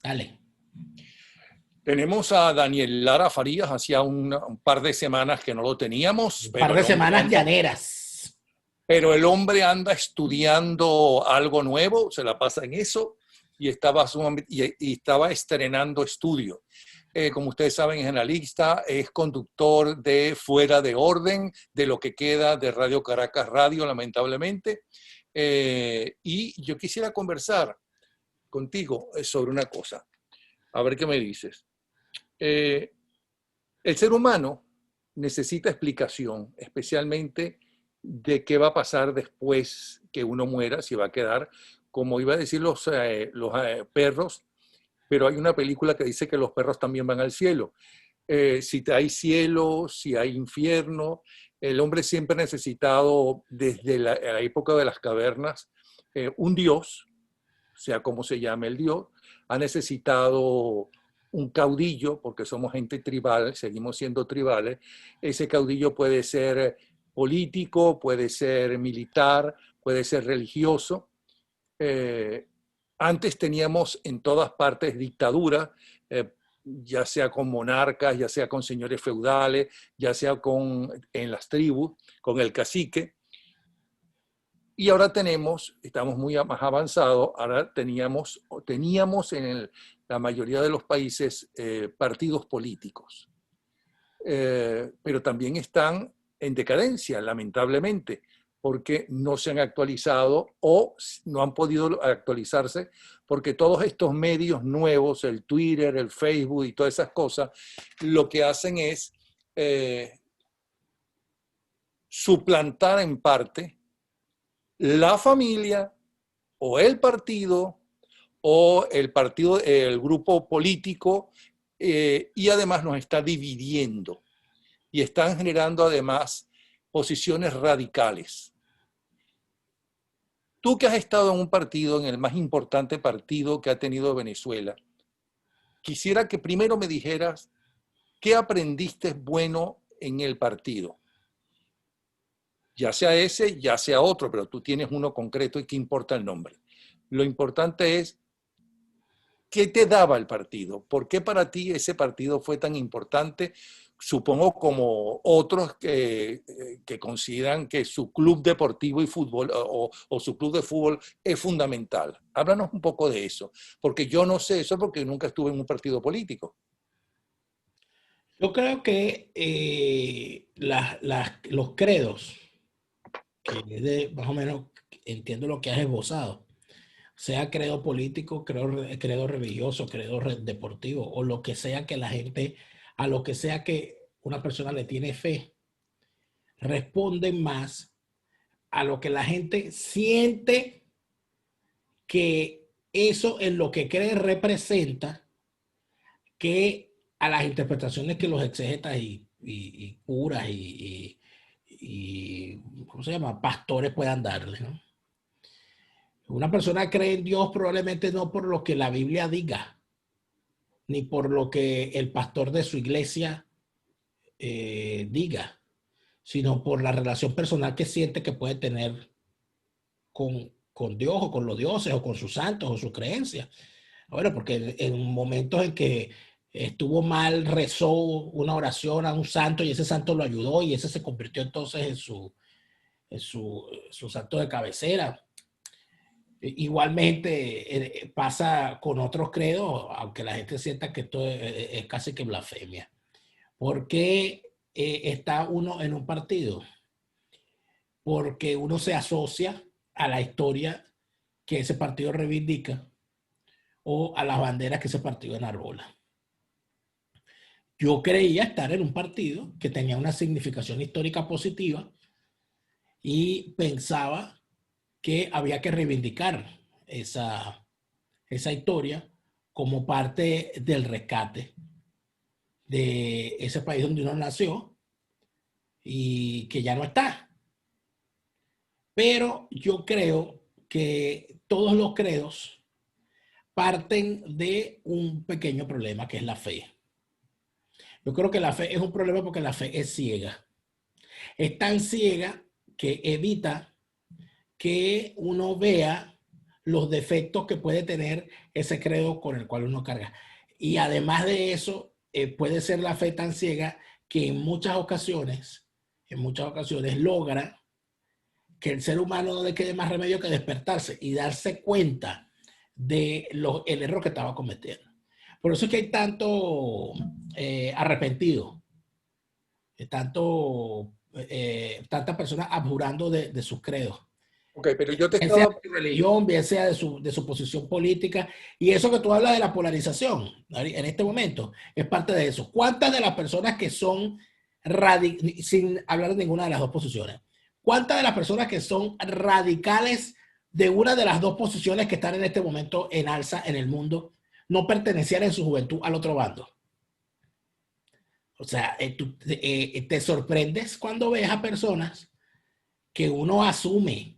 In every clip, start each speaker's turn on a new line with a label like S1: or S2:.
S1: Dale.
S2: Tenemos a Daniel Lara Farías, hacía un par de semanas que no lo teníamos.
S1: Un par de semanas llaneras.
S2: Pero el hombre anda estudiando algo nuevo, se la pasa en eso, y estaba estrenando estudio. Como ustedes saben, es analista, es conductor de Fuera de Orden, de lo que queda de Radio Caracas Radio, lamentablemente. Y yo quisiera conversar contigo sobre una cosa. A ver qué me dices. El ser humano necesita explicación, especialmente de qué va a pasar después que uno muera, si va a quedar, como iba a decir los perros, pero hay una película que dice que los perros también van al cielo. Si hay cielo, si hay infierno, el hombre siempre ha necesitado, desde la época de las cavernas, un dios, sea como se llame el dios, ha necesitado un caudillo, porque somos gente tribal, seguimos siendo tribales. Ese caudillo puede ser político, puede ser militar, puede ser religioso. Antes teníamos en todas partes dictaduras, ya sea con monarcas, ya sea con señores feudales, ya sea en las tribus, con el cacique. Y ahora estamos muy más avanzados, ahora teníamos en la mayoría de los países partidos políticos, pero también están en decadencia, lamentablemente, porque no se han actualizado o no han podido actualizarse, porque todos estos medios nuevos, el Twitter, el Facebook y todas esas cosas, lo que hacen es suplantar en parte la familia o el partido el grupo político, y además nos está dividiendo y están generando además posiciones radicales. Tú que has estado en un partido, en el más importante partido que ha tenido Venezuela, quisiera que primero me dijeras qué aprendiste bueno en el partido. Ya sea ese, ya sea otro, pero tú tienes uno concreto y qué importa el nombre. Lo importante es qué te daba el partido, por qué para ti ese partido fue tan importante, supongo como otros que consideran que su club deportivo y fútbol o su club de fútbol es fundamental. Háblanos un poco de eso, porque yo no sé eso porque nunca estuve en un partido político.
S1: Yo creo que los credos, que más o menos entiendo lo que has esbozado, sea credo político, credo religioso, credo deportivo, o lo que sea que la gente, a lo que sea que una persona le tiene fe, responden más a lo que la gente siente que eso en lo que cree representa, que a las interpretaciones que los exegetas y curas y ¿cómo se llama? Pastores puedan darle, ¿no? Una persona cree en Dios probablemente no por lo que la Biblia diga, ni por lo que el pastor de su iglesia diga, sino por la relación personal que siente que puede tener con Dios o con los dioses o con sus santos o sus creencias. Bueno, porque en momentos en que estuvo mal, rezó una oración a un santo y ese santo lo ayudó y ese se convirtió entonces en su santo de cabecera. Igualmente pasa con otros credos, aunque la gente sienta que esto es casi que blasfemia. ¿Por qué está uno en un partido? Porque uno se asocia a la historia que ese partido reivindica o a las banderas que ese partido enarbola. Yo creía estar en un partido que tenía una significación histórica positiva y pensaba que había que reivindicar esa historia como parte del rescate de ese país donde uno nació y que ya no está. Pero yo creo que todos los credos parten de un pequeño problema que es la fe. Yo creo que la fe es un problema porque la fe es ciega. Es tan ciega que evita que uno vea los defectos que puede tener ese credo con el cual uno carga. Y además de eso, puede ser la fe tan ciega que en muchas ocasiones logra que el ser humano no le quede más remedio que despertarse y darse cuenta de el error que estaba cometiendo. Por eso es que hay tanto arrepentido, tantas personas abjurando de sus credos.
S2: Ok, pero yo te
S1: Bien sea
S2: estaba...
S1: de su religión, bien sea de su posición política. Y eso que tú hablas de la polarización en este momento es parte de eso. ¿Cuántas de las personas que son, sin hablar de ninguna de las dos posiciones, cuántas de las personas que son radicales de una de las dos posiciones que están en este momento en alza en el mundo no pertenecían en su juventud al otro bando? O sea, tú te sorprendes cuando ves a personas que uno asume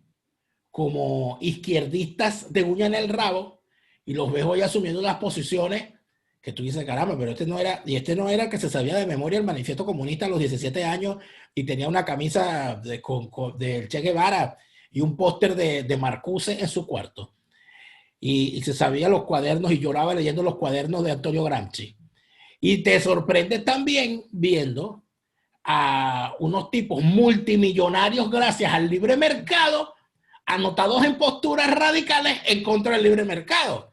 S1: como izquierdistas de uña en el rabo y los ves hoy asumiendo unas posiciones que tú dices, caramba, pero este no era que se sabía de memoria el manifiesto comunista a los 17 años y tenía una camisa del Che Guevara y un póster de Marcuse en su cuarto. Y se sabía los cuadernos y lloraba leyendo los cuadernos de Antonio Gramsci. Y te sorprende también viendo a unos tipos multimillonarios gracias al libre mercado anotados en posturas radicales en contra del libre mercado.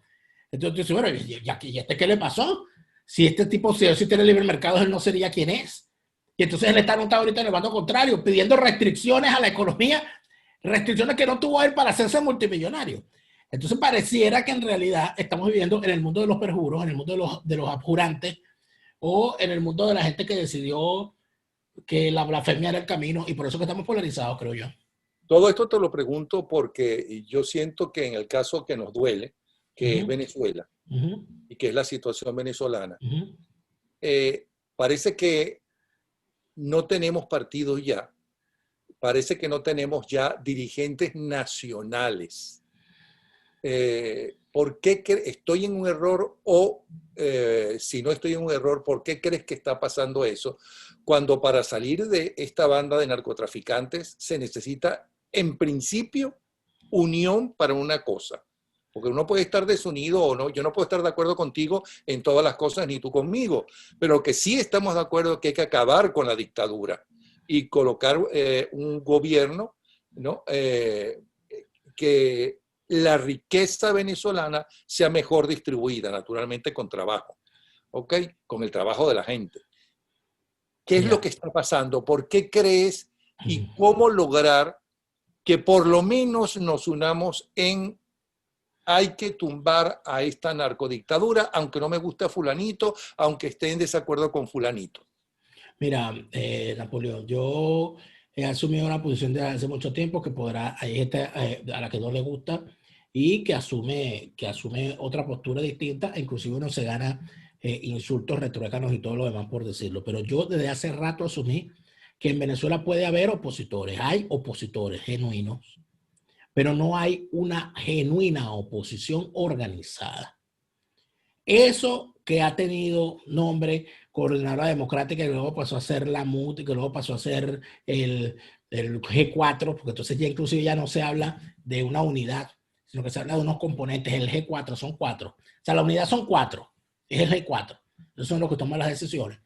S1: Entonces, bueno, ¿y este qué le pasó? Si este tipo, si tiene libre mercado, él no sería quien es. Y entonces él está anotado ahorita en el bando contrario, pidiendo restricciones a la economía, restricciones que no tuvo él para hacerse multimillonario. Entonces pareciera que en realidad estamos viviendo en el mundo de los perjuros, en el mundo de los abjurantes, o en el mundo de la gente que decidió que la blasfemia era el camino, y por eso que estamos polarizados, creo yo.
S2: Todo esto te lo pregunto porque yo siento que en el caso que nos duele, que es Venezuela, y que es la situación venezolana, parece que no tenemos partidos ya, parece que no tenemos ya dirigentes nacionales. ¿Por qué estoy en un error o si no estoy en un error, por qué crees que está pasando eso? Cuando para salir de esta banda de narcotraficantes se necesita, en principio, unión para una cosa. Porque uno puede estar desunido o no, yo no puedo estar de acuerdo contigo en todas las cosas, ni tú conmigo, pero que sí estamos de acuerdo que hay que acabar con la dictadura y colocar un gobierno, ¿no? Que la riqueza venezolana sea mejor distribuida, naturalmente con trabajo, ¿ok? Con el trabajo de la gente. ¿Qué es lo que está pasando? ¿Por qué crees y cómo lograr que por lo menos nos unamos en hay que tumbar a esta narcodictadura, aunque no me guste a fulanito, aunque esté en desacuerdo con fulanito?
S1: Mira, Napoleón, yo he asumido una posición de hace mucho tiempo que hay gente a la que no le gusta y que asume otra postura distinta, e inclusive uno se gana insultos retruécanos y todo lo demás por decirlo. Pero yo desde hace rato asumí que en Venezuela puede haber opositores, hay opositores genuinos, pero no hay una genuina oposición organizada. Eso que ha tenido nombre Coordinadora Democrática, y luego pasó a ser la MUD, y que luego pasó a ser el G4, porque entonces ya inclusive ya no se habla de una unidad, sino que se habla de unos componentes. El G4 son 4. O sea, la unidad son 4, es el G4. Esos son los que toman las decisiones.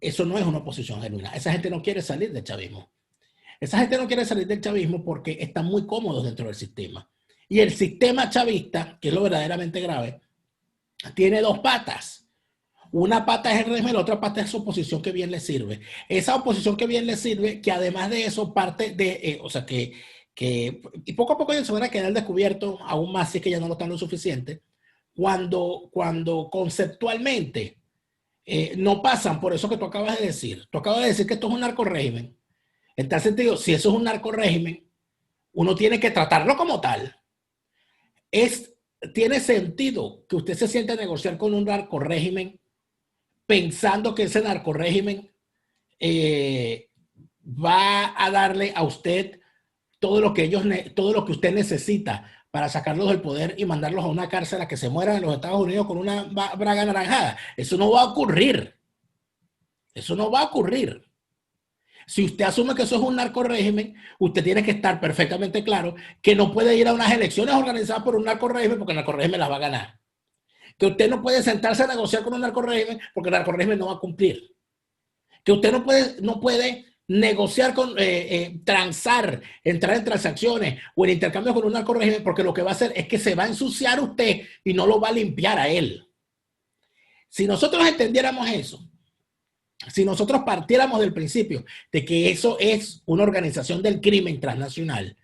S1: Eso no es una oposición genuina. Esa gente no quiere salir del chavismo. Esa gente no quiere salir del chavismo porque están muy cómodos dentro del sistema. Y el sistema chavista, que es lo verdaderamente grave, tiene dos patas. Una pata es el régimen, la otra pata es su oposición que bien le sirve. Esa oposición que bien le sirve, que además de eso parte de, o sea, y poco a poco ellos se van a quedar descubiertos, aún más si es que ya no lo están lo suficiente, cuando conceptualmente no pasan por eso que tú acabas de decir. Tú acabas de decir que esto es un narcorrégimen. En tal sentido, si eso es un narcorrégimen, uno tiene que tratarlo como tal. Tiene sentido que usted se siente a negociar con un narcorrégimen pensando que ese narcorrégimen va a darle a usted todo lo que usted necesita para sacarlos del poder y mandarlos a una cárcel a que se mueran en los Estados Unidos con una braga anaranjada. Eso no va a ocurrir. Eso no va a ocurrir. Si usted asume que eso es un narcorrégimen, usted tiene que estar perfectamente claro que no puede ir a unas elecciones organizadas por un narcorrégimen porque el narcorrégimen las va a ganar. Que usted no puede sentarse a negociar con un narcorrégimen porque el narcorrégimen no va a cumplir. Que usted no puede negociar transar, entrar en transacciones o en intercambios con un narcorrégimen porque lo que va a hacer es que se va a ensuciar usted y no lo va a limpiar a él. Si nosotros entendiéramos eso, si nosotros partiéramos del principio de que eso es una organización del crimen transnacional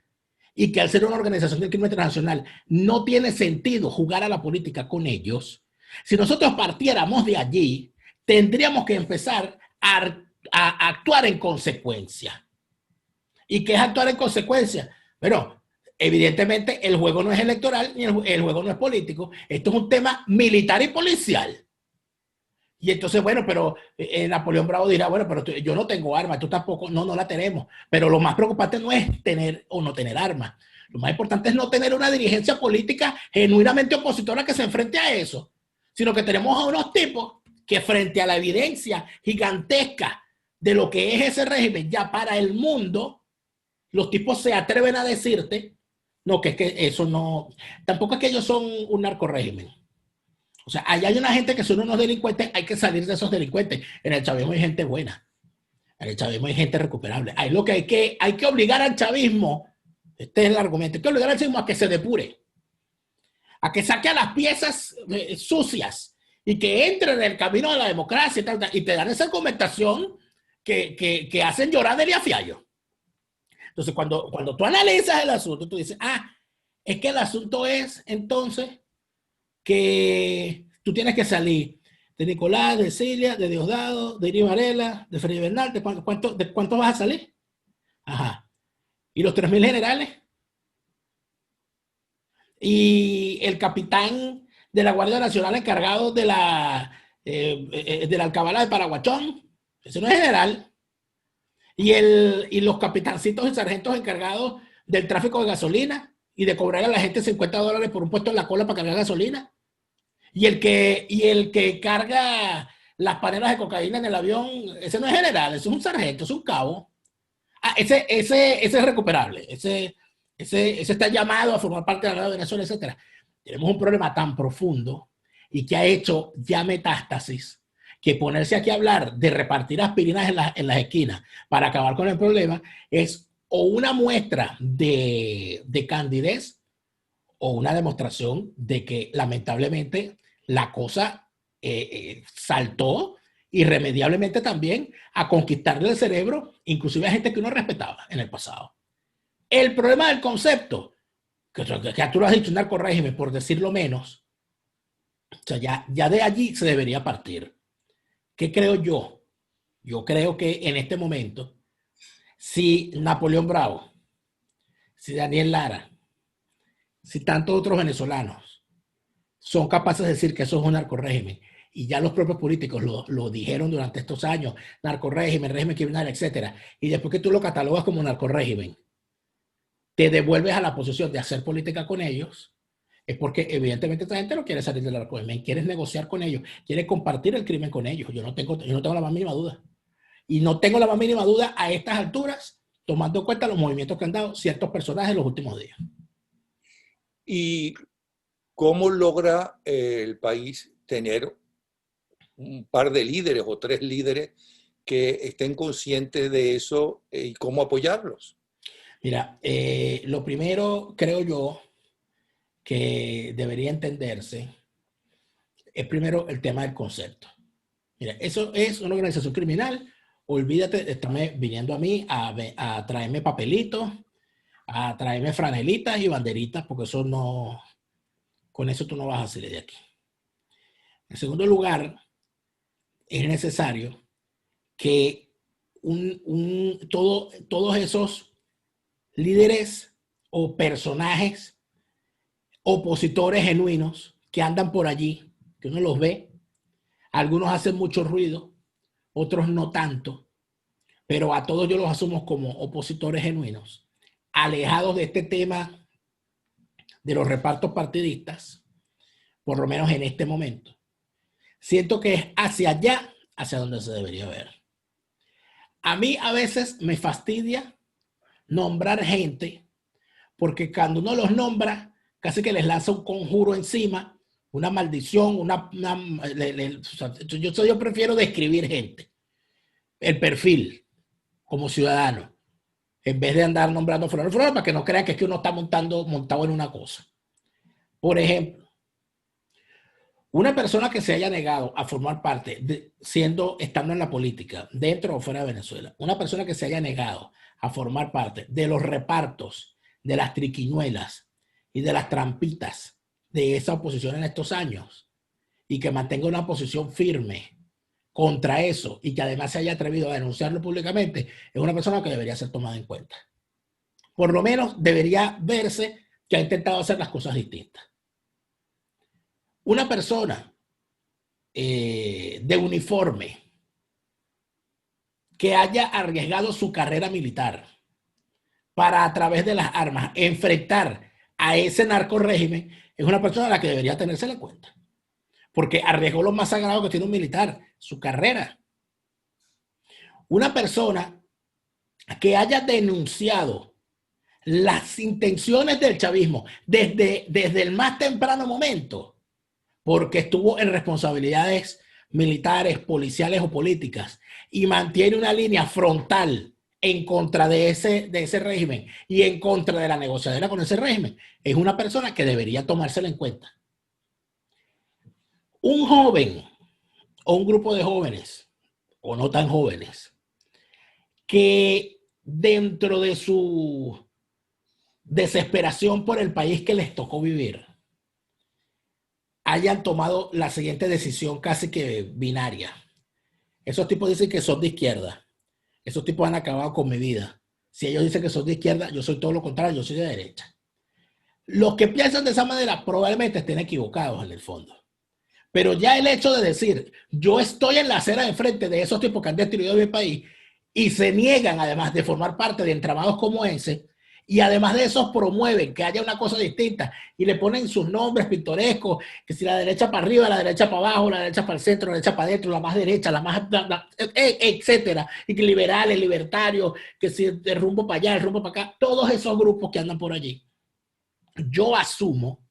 S1: y que al ser una organización del crimen transnacional no tiene sentido jugar a la política con ellos, si nosotros partiéramos de allí, tendríamos que empezar a actuar en consecuencia. ¿Y qué es actuar en consecuencia? Bueno, evidentemente el juego no es electoral ni el juego no es político. Esto es un tema militar y policial. Y entonces, bueno, pero Napoleón Bravo dirá, bueno, pero yo no tengo armas, tú tampoco, no la tenemos. Pero lo más preocupante no es tener o no tener armas. Lo más importante es no tener una dirigencia política genuinamente opositora que se enfrente a eso, sino que tenemos a unos tipos que frente a la evidencia gigantesca de lo que es ese régimen ya para el mundo, los tipos se atreven a decirte, no, que es que eso no, tampoco es que ellos son un narcorrégimen. O sea, allá hay una gente que son unos delincuentes, hay que salir de esos delincuentes. En el chavismo hay gente buena. En el chavismo hay gente recuperable. Hay lo que hay que obligar al chavismo, este es el argumento, hay que obligar al chavismo a que se depure, a que saque a las piezas sucias y que entre en el camino de la democracia y te dan esa argumentación que hacen llorar de Fiallo. Entonces, cuando tú analizas el asunto, tú dices, es que el asunto es entonces que tú tienes que salir de Nicolás, de Cilia, de Diosdado, de Iri Varela, de Freddy Bernal. ¿De cuánto vas a salir? Ajá. ¿Y los 3.000 generales? Y el capitán de la Guardia Nacional encargado de la alcabala de Paraguachón, ese no es general. Y los capitancitos y sargentos encargados del tráfico de gasolina y de cobrar a la gente $50 por un puesto en la cola para cargar gasolina. Y el que carga las panelas de cocaína en el avión, ese no es general, ese es un sargento, es un cabo. Ese es recuperable, ese está llamado a formar parte de la nueva Venezuela, etc. Tenemos un problema tan profundo y que ha hecho ya metástasis, que ponerse aquí a hablar de repartir aspirinas en las esquinas para acabar con el problema es o una muestra de candidez o una demostración de que lamentablemente la cosa saltó irremediablemente también a conquistarle el cerebro, inclusive a gente que uno respetaba en el pasado. El problema del concepto, que tú lo has dicho, un narcorrégimen, por decirlo menos, o sea, ya de allí se debería partir. ¿Qué creo yo? Yo creo que en este momento, si Napoleón Bravo, si Daniel Lara, si tantos otros venezolanos son capaces de decir que eso es un narcorrégimen, y ya los propios políticos lo dijeron durante estos años, narcorrégimen, régimen criminal, etc. Y después que tú lo catalogas como narcorrégimen, te devuelves a la posición de hacer política con ellos, es porque evidentemente esta gente no quiere salir del narcorégimen, quiere negociar con ellos, quiere compartir el crimen con ellos. Yo no tengo la más mínima duda. Y no tengo la más mínima duda a estas alturas, tomando en cuenta los movimientos que han dado ciertos personajes en los últimos días.
S2: ¿Y cómo logra el país tener un par de líderes o 3 líderes que estén conscientes de eso y cómo apoyarlos?
S1: Mira, lo primero, creo yo, que debería entenderse es primero el tema del concepto. Mira, eso es una organización criminal. Olvídate de estarme viniendo a mí a traerme papelitos, a traerme franelitas y banderitas, porque eso no, con eso tú no vas a salir de aquí. En segundo lugar, es necesario que todos esos líderes o personajes opositores genuinos que andan por allí, que uno los ve, algunos hacen mucho ruido, otros no tanto, pero a todos yo los asumo como opositores genuinos, alejados de este tema de los repartos partidistas, por lo menos en este momento. Siento que es hacia allá, hacia donde se debería ver. A mí a veces me fastidia nombrar gente, porque cuando uno los nombra, casi que les lanza un conjuro encima, una maldición, o sea, yo prefiero describir gente, el perfil como ciudadano, en vez de andar nombrando fulano, para que no crean que es que uno está montado en una cosa. Por ejemplo, una persona que se haya negado a formar parte, estando en la política, dentro o fuera de Venezuela, una persona que se haya negado a formar parte de los repartos, de las triquiñuelas y de las trampitas de esa oposición en estos años, y que mantenga una posición firme contra eso, y que además se haya atrevido a denunciarlo públicamente, es una persona que debería ser tomada en cuenta. Por lo menos debería verse que ha intentado hacer las cosas distintas. Una persona de uniforme que haya arriesgado su carrera militar para, a través de las armas, enfrentar a ese narcorrégimen, es una persona a la que debería tenérsela en cuenta. Porque arriesgó lo más sagrado que tiene un militar, su carrera. Una persona que haya denunciado las intenciones del chavismo desde el más temprano momento, porque estuvo en responsabilidades militares, policiales o políticas, y mantiene una línea frontal en contra de ese régimen y en contra de la negociadera con ese régimen, es una persona que debería tomársela en cuenta. Un joven o un grupo de jóvenes, o no tan jóvenes, que dentro de su desesperación por el país que les tocó vivir, hayan tomado la siguiente decisión casi que binaria. Esos tipos dicen que son de izquierda. Esos tipos han acabado con mi vida. Si ellos dicen que son de izquierda, yo soy todo lo contrario, yo soy de derecha. Los que piensan de esa manera probablemente estén equivocados en el fondo. Pero ya el hecho de decir, yo estoy en la acera de frente de esos tipos que han destruido mi país y se niegan además de formar parte de entramados como ese, y además de eso promueven que haya una cosa distinta y le ponen sus nombres pintorescos, que si la derecha para arriba, la derecha para abajo, la derecha para el centro, la derecha para adentro, la más derecha, etcétera, y que liberales, libertarios, que si el rumbo para allá, el rumbo para acá, todos esos grupos que andan por allí. Yo asumo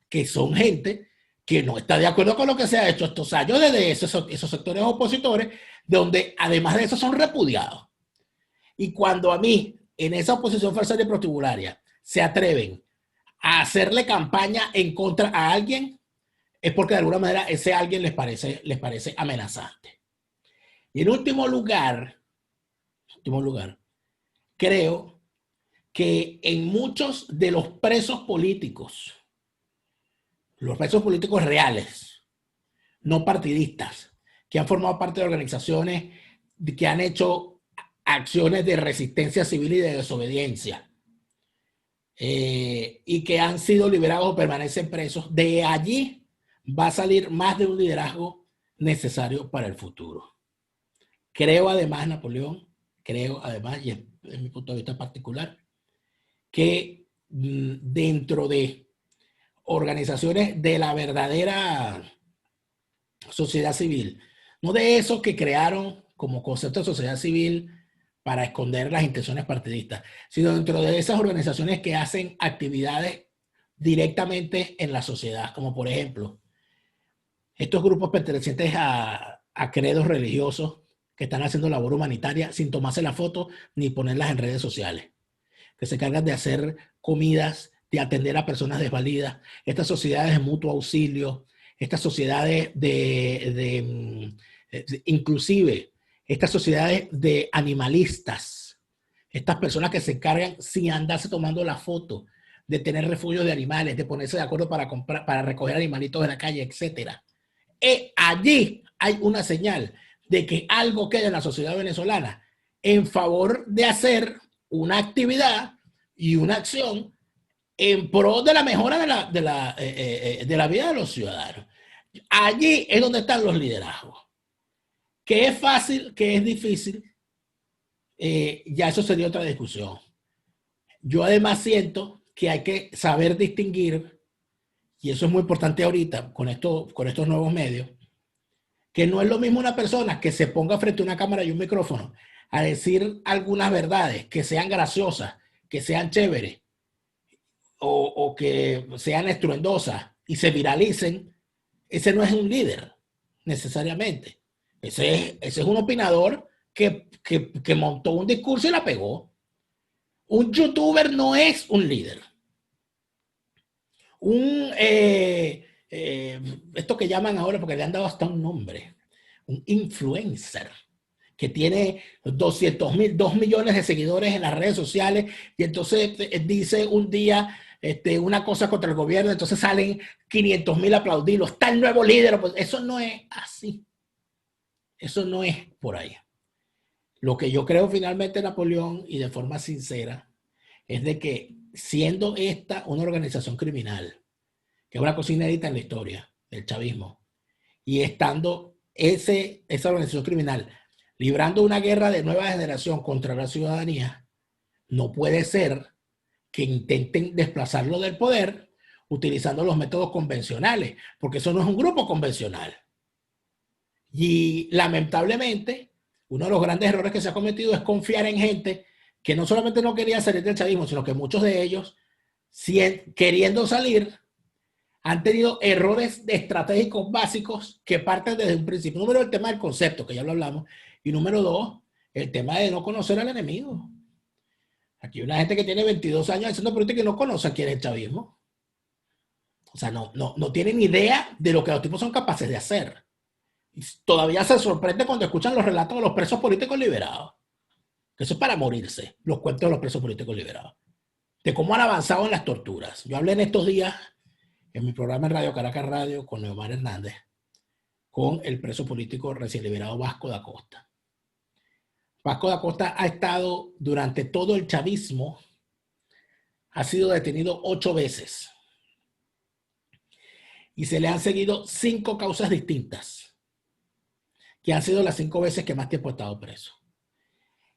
S1: que son gente que no está de acuerdo con lo que se ha hecho estos años desde esos sectores opositores, donde además de eso son repudiados. Y cuando a mí, en esa oposición falsaria y prostibularia, se atreven a hacerle campaña en contra a alguien, es porque de alguna manera ese alguien les parece amenazante. Y en último lugar, creo que en muchos de los presos políticos reales, no partidistas, que han formado parte de organizaciones que han hecho acciones de resistencia civil y de desobediencia, y que han sido liberados o permanecen presos, de allí va a salir más de un liderazgo necesario para el futuro. Creo además, Napoleón, y es mi punto de vista particular, que dentro de organizaciones de la verdadera sociedad civil, no de esos que crearon como concepto de sociedad civil para esconder las intenciones partidistas, sino dentro de esas organizaciones que hacen actividades directamente en la sociedad, como por ejemplo estos grupos pertenecientes a credos religiosos que están haciendo labor humanitaria sin tomarse la foto ni ponerlas en redes sociales, que se encargan de hacer comidas, de atender a personas desvalidas, estas sociedades de mutuo auxilio, estas sociedades inclusive estas sociedades de animalistas, estas personas que se encargan sin andarse tomando la foto, de tener refugios de animales, de ponerse de acuerdo para recoger animalitos de la calle, etc. Allí hay una señal de que algo queda en la sociedad venezolana en favor de hacer una actividad y una acción en pro de la mejora de la vida de los ciudadanos. Allí es donde están los liderazgos. Que es fácil, que es difícil, ya eso sería otra discusión. Yo además siento que hay que saber distinguir, y eso es muy importante ahorita con estos nuevos medios, que no es lo mismo una persona que se ponga frente a una cámara y un micrófono a decir algunas verdades que sean graciosas, que sean chéveres o que sean estruendosas y se viralicen. Ese no es un líder necesariamente. Ese es un opinador que montó un discurso y la pegó. Un youtuber no es un líder. Esto que llaman ahora, porque le han dado hasta un nombre, un influencer, que tiene 200,000, 2 millones de seguidores en las redes sociales, y entonces dice un día una cosa contra el gobierno, entonces salen 500,000 aplaudidos, está el nuevo líder. Pues eso no es así. Eso no es por ahí. Lo que yo creo finalmente, Napoleón, y de forma sincera, es de que siendo esta una organización criminal, que es una cosa inédita en la historia del chavismo, y estando esa organización criminal librando una guerra de nueva generación contra la ciudadanía, no puede ser que intenten desplazarlo del poder utilizando los métodos convencionales, porque eso no es un grupo convencional. Y lamentablemente, uno de los grandes errores que se ha cometido es confiar en gente que no solamente no quería salir del chavismo, sino que muchos de ellos, queriendo salir, han tenido errores estratégicos básicos que parten desde un principio. Número uno, el tema del concepto, que ya lo hablamos. Y número dos, el tema de no conocer al enemigo. Aquí hay una gente que tiene 22 años haciendo política y no conoce a quién es el chavismo. O sea, no tienen idea de lo que los tipos son capaces de hacer. Y todavía se sorprende cuando escuchan los relatos de los presos políticos liberados. Que eso es para morirse, los cuentos de los presos políticos liberados. De cómo han avanzado en las torturas. Yo hablé en estos días, en mi programa en Radio Caracas Radio, con Neomar Hernández, con el preso político recién liberado Vasco da Costa. Vasco da Costa ha estado durante todo el chavismo, ha sido detenido 8 veces. Y se le han seguido 5 causas distintas, que han sido las 5 veces que más tiempo ha estado preso.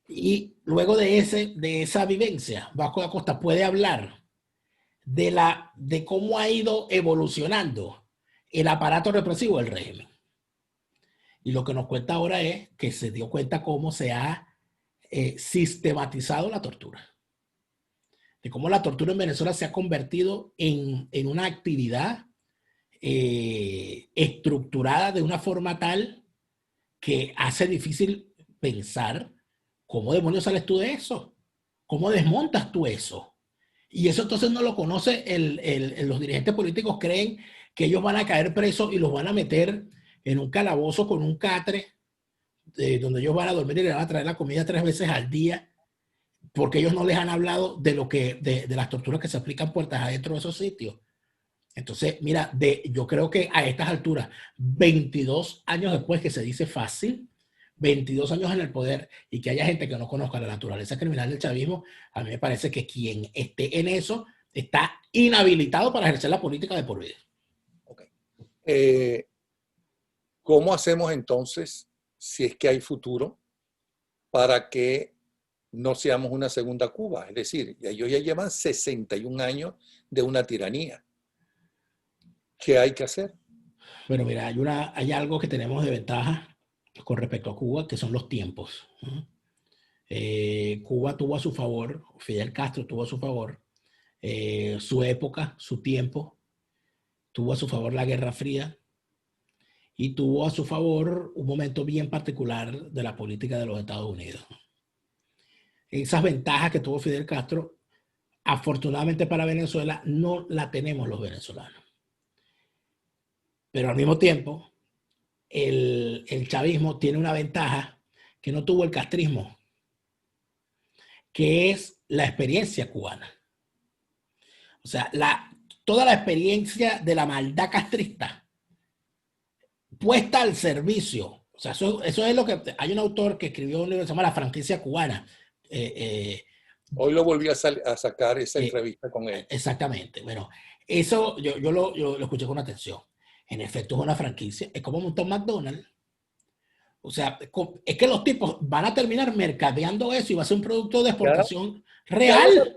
S1: Y luego de esa vivencia, Vasco da Costa puede hablar de cómo ha ido evolucionando el aparato represivo del régimen. Y lo que nos cuenta ahora es que se dio cuenta cómo se ha sistematizado la tortura. De cómo la tortura en Venezuela se ha convertido en una actividad estructurada de una forma tal que hace difícil pensar cómo demonios sales tú de eso, cómo desmontas tú eso. Y eso entonces no lo conoce, los dirigentes políticos creen que ellos van a caer presos y los van a meter en un calabozo con un catre, donde ellos van a dormir y le van a traer la comida 3 veces al día, porque ellos no les han hablado de las torturas que se aplican puertas adentro de esos sitios. Entonces, mira, yo creo que a estas alturas, 22 años después, que se dice fácil, 22 años en el poder, y que haya gente que no conozca la naturaleza criminal del chavismo, a mí me parece que quien esté en eso está inhabilitado para ejercer la política de por vida.
S2: Okay. ¿Cómo hacemos entonces, si es que hay futuro, para que no seamos una segunda Cuba? Es decir, ellos ya llevan 61 años de una tiranía. ¿Qué hay que hacer?
S1: Bueno, mira, hay algo que tenemos de ventaja con respecto a Cuba, que son los tiempos. Cuba tuvo a su favor, Fidel Castro tuvo a su favor su época, su tiempo, tuvo a su favor la Guerra Fría y tuvo a su favor un momento bien particular de la política de los Estados Unidos. Esas ventajas que tuvo Fidel Castro, afortunadamente para Venezuela, no la tenemos los venezolanos. Pero al mismo tiempo, el chavismo tiene una ventaja que no tuvo el castrismo, que es la experiencia cubana. O sea, toda la experiencia de la maldad castrista puesta al servicio. O sea, eso es lo que... Hay un autor que escribió un libro que se llama La franquicia cubana.
S2: Hoy lo volví a sacar esa entrevista con él.
S1: Exactamente. Bueno, eso yo lo escuché con atención. En efecto, es una franquicia. Es como montar un McDonald's. O sea, es que los tipos van a terminar mercadeando eso y va a ser un producto de exportación real.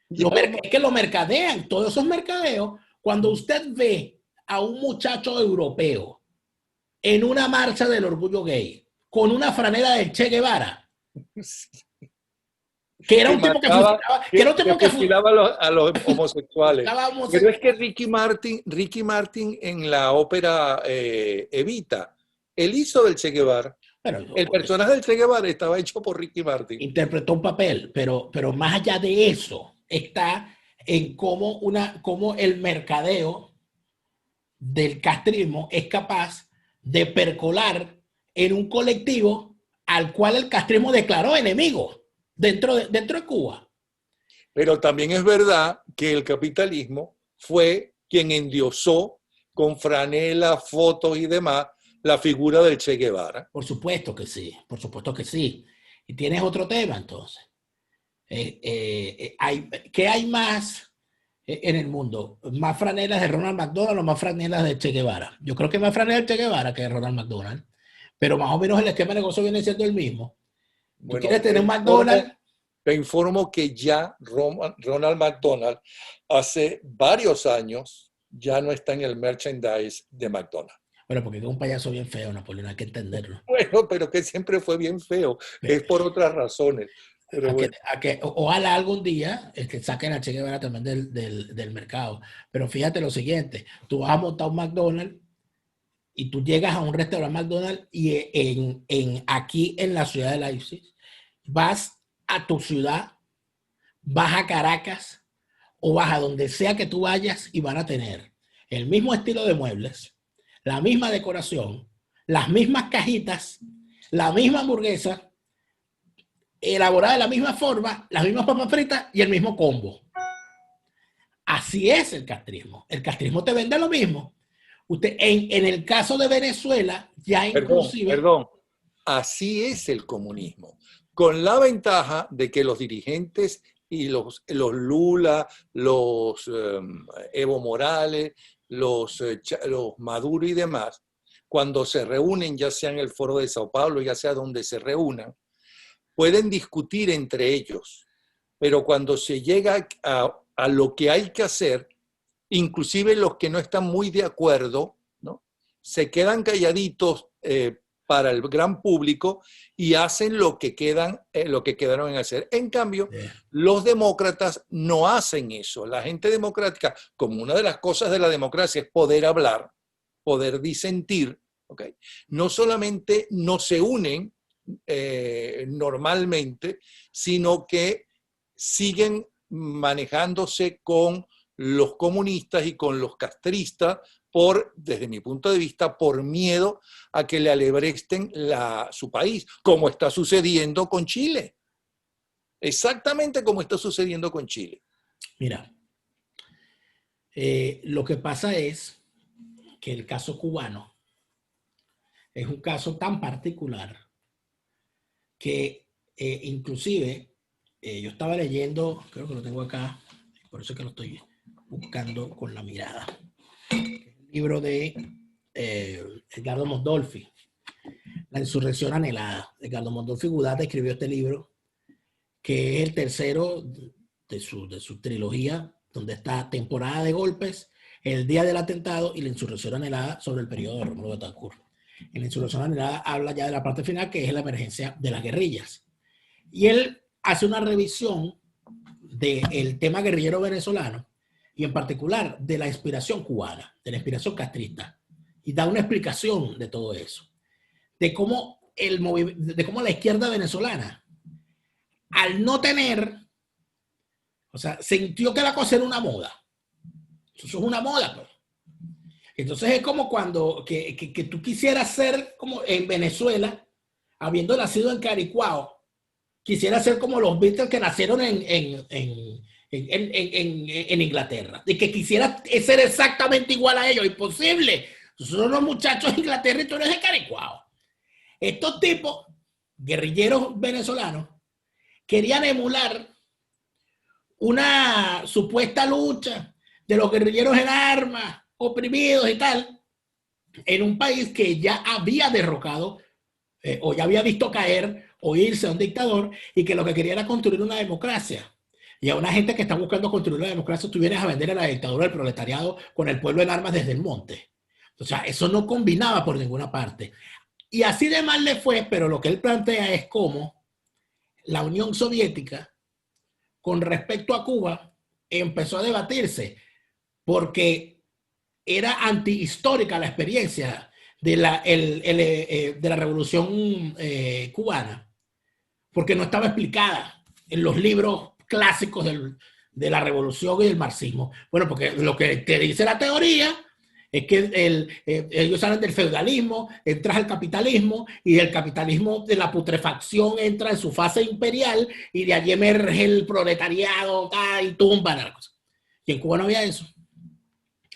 S1: Es que lo mercadean. Todos esos mercadeos. Cuando usted ve a un muchacho europeo en una marcha del orgullo gay, con una franela del Che Guevara, que era un tipo que fusilaba, que era un tipo que
S2: fusilaba a los homosexuales. Pero es que Ricky Martin en la ópera Evita, él hizo del Che Guevara. El personaje del Che Guevara estaba hecho por Ricky Martin.
S1: Interpretó un papel, pero más allá de eso está en cómo el mercadeo del castrismo es capaz de percolar en un colectivo al cual el castrismo declaró enemigo dentro de Cuba.
S2: Pero también es verdad que el capitalismo fue quien endiosó con franela, fotos y demás la figura del Che Guevara.
S1: Por supuesto que sí, por supuesto que sí. Y tienes otro tema entonces. ¿Qué hay más en el mundo? ¿Más franelas de Ronald McDonald o más franelas de Che Guevara? Yo creo que más franelas de Che Guevara que de Ronald McDonald. Pero más o menos el esquema de negocio viene siendo el mismo. ¿Tú quieres tener un McDonald's?
S2: Te informo que ya Ronald McDonald hace varios años ya no está en el merchandise de McDonald's.
S1: Bueno, porque es un payaso bien feo, Napoleón, hay que entenderlo.
S2: Bueno, pero que siempre fue bien feo. Es por otras razones. Pero bueno.
S1: Ojalá algún día saquen a Che Guevara también del mercado. Pero fíjate lo siguiente, tú vas a montar un McDonald's y tú llegas a un restaurante McDonald's y aquí en la ciudad de Leipzig, vas a tu ciudad, vas a Caracas o vas a donde sea que tú vayas y van a tener el mismo estilo de muebles, la misma decoración, las mismas cajitas, la misma hamburguesa, elaborada de la misma forma, las mismas papas fritas y el mismo combo. Así es el castrismo. El castrismo te vende lo mismo. Usted, en el caso de Venezuela, ya inclusive...
S2: Perdón. Así es el comunismo. Con la ventaja de que los dirigentes y los Lula, los Evo Morales, los Maduro y demás, cuando se reúnen, ya sea en el Foro de Sao Paulo, ya sea donde se reúnan, pueden discutir entre ellos, pero cuando se llega a lo que hay que hacer, inclusive los que no están muy de acuerdo, ¿no?, se quedan calladitos para el gran público y hacen lo que quedaron en hacer. En cambio, los demócratas no hacen eso. La gente democrática, como una de las cosas de la democracia es poder hablar, poder disentir, ¿okay?, no solamente no se unen normalmente, sino que siguen manejándose con los comunistas y con los castristas desde mi punto de vista, por miedo a que le alebresten su país, como está sucediendo con Chile. Exactamente como está sucediendo con Chile.
S1: Mira, lo que pasa es que el caso cubano es un caso tan particular que inclusive yo estaba leyendo, creo que lo tengo acá, por eso es que lo estoy buscando con la mirada, el libro de Edgardo Mondolfi, La insurrección anhelada. Edgardo Mondolfi Gudat escribió este libro, que es el tercero de su trilogía, donde está Temporada de Golpes, El Día del Atentado y La insurrección anhelada, sobre el periodo de Rómulo Betancourt. En La insurrección anhelada habla ya de la parte final, que es la emergencia de las guerrillas. Y él hace una revisión del tema guerrillero venezolano y en particular de la inspiración cubana, de la inspiración castrista, y da una explicación de todo eso, de cómo la izquierda venezolana, al no tener, o sea, sintió que la cosa era una moda. Eso es una moda, pues. Entonces es como cuando que tú quisieras ser como en Venezuela, habiendo nacido en Caricuao, quisiera ser como los Beatles que nacieron en Inglaterra, de que quisiera ser exactamente igual a ellos. Imposible. Son los muchachos de Inglaterra y tú eres de Caricuao. Estos tipos, guerrilleros venezolanos, querían emular una supuesta lucha de los guerrilleros en armas, oprimidos y tal, en un país que ya había derrocado o ya había visto caer o irse a un dictador, y que lo que quería era construir una democracia. Y a una gente que está buscando construir una democracia, tú vienes a vender a la dictadura del proletariado con el pueblo en armas desde el monte. O sea, eso no combinaba por ninguna parte. Y así de mal le fue, pero lo que él plantea es cómo la Unión Soviética, con respecto a Cuba, empezó a debatirse, porque era antihistórica la experiencia de la Revolución cubana, porque no estaba explicada en los libros clásicos de la Revolución y del marxismo. Bueno, porque lo que te dice la teoría es que ellos hablan del feudalismo, entras al capitalismo, y del capitalismo, de la putrefacción, entra en su fase imperial, y de allí emerge el proletariado y tumba la cosa. Y en Cuba no había eso.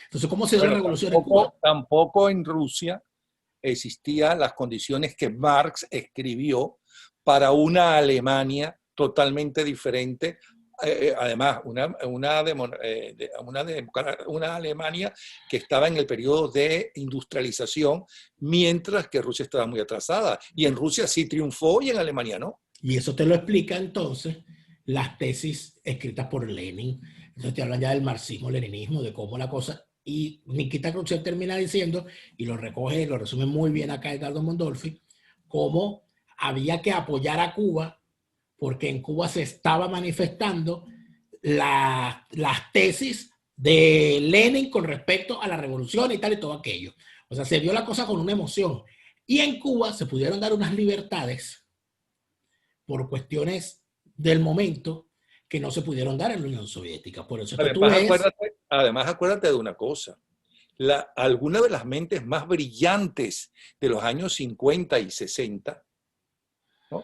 S1: Entonces, ¿cómo se dio la
S2: Bueno,
S1: revolución en Cuba?
S2: tampoco en Rusia existían las condiciones que Marx escribió para una Alemania totalmente diferente. Además, una Alemania que estaba en el periodo de industrialización, mientras que Rusia estaba muy atrasada. Y en Rusia sí triunfó y en Alemania no.
S1: Y eso te lo explica entonces las tesis escritas por Lenin. Entonces te hablan ya del marxismo-leninismo, de cómo la cosa. Y Nikita Khrushchev termina diciendo, y lo recoge, lo resume muy bien acá Edgardo Mondolfi, cómo había que apoyar a Cuba, porque en Cuba se estaba manifestando las tesis de Lenin con respecto a la revolución y tal y todo aquello. O sea, se vio la cosa con una emoción. Y en Cuba se pudieron dar unas libertades por cuestiones del momento que no se pudieron dar en la Unión Soviética. Por eso es que tú ves...
S2: Además, acuérdate de una cosa. Algunas de las mentes más brillantes de los años 50 y 60, ¿no?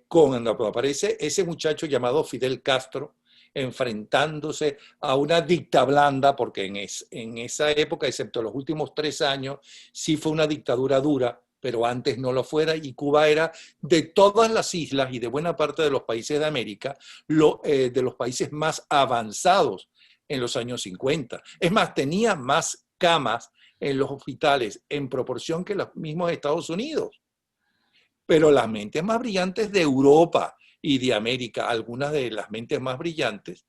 S2: Cuando aparece ese muchacho llamado Fidel Castro, enfrentándose a una dicta blanda, porque en esa época, excepto los últimos 3 años, sí fue una dictadura dura, pero antes no lo fuera, y Cuba era, de todas las islas y de buena parte de los países de América, de los países más avanzados en los años 50. Es más, tenía más camas en los hospitales en proporción que los mismos Estados Unidos. Pero las mentes más brillantes de Europa y de América, algunas de las mentes más brillantes,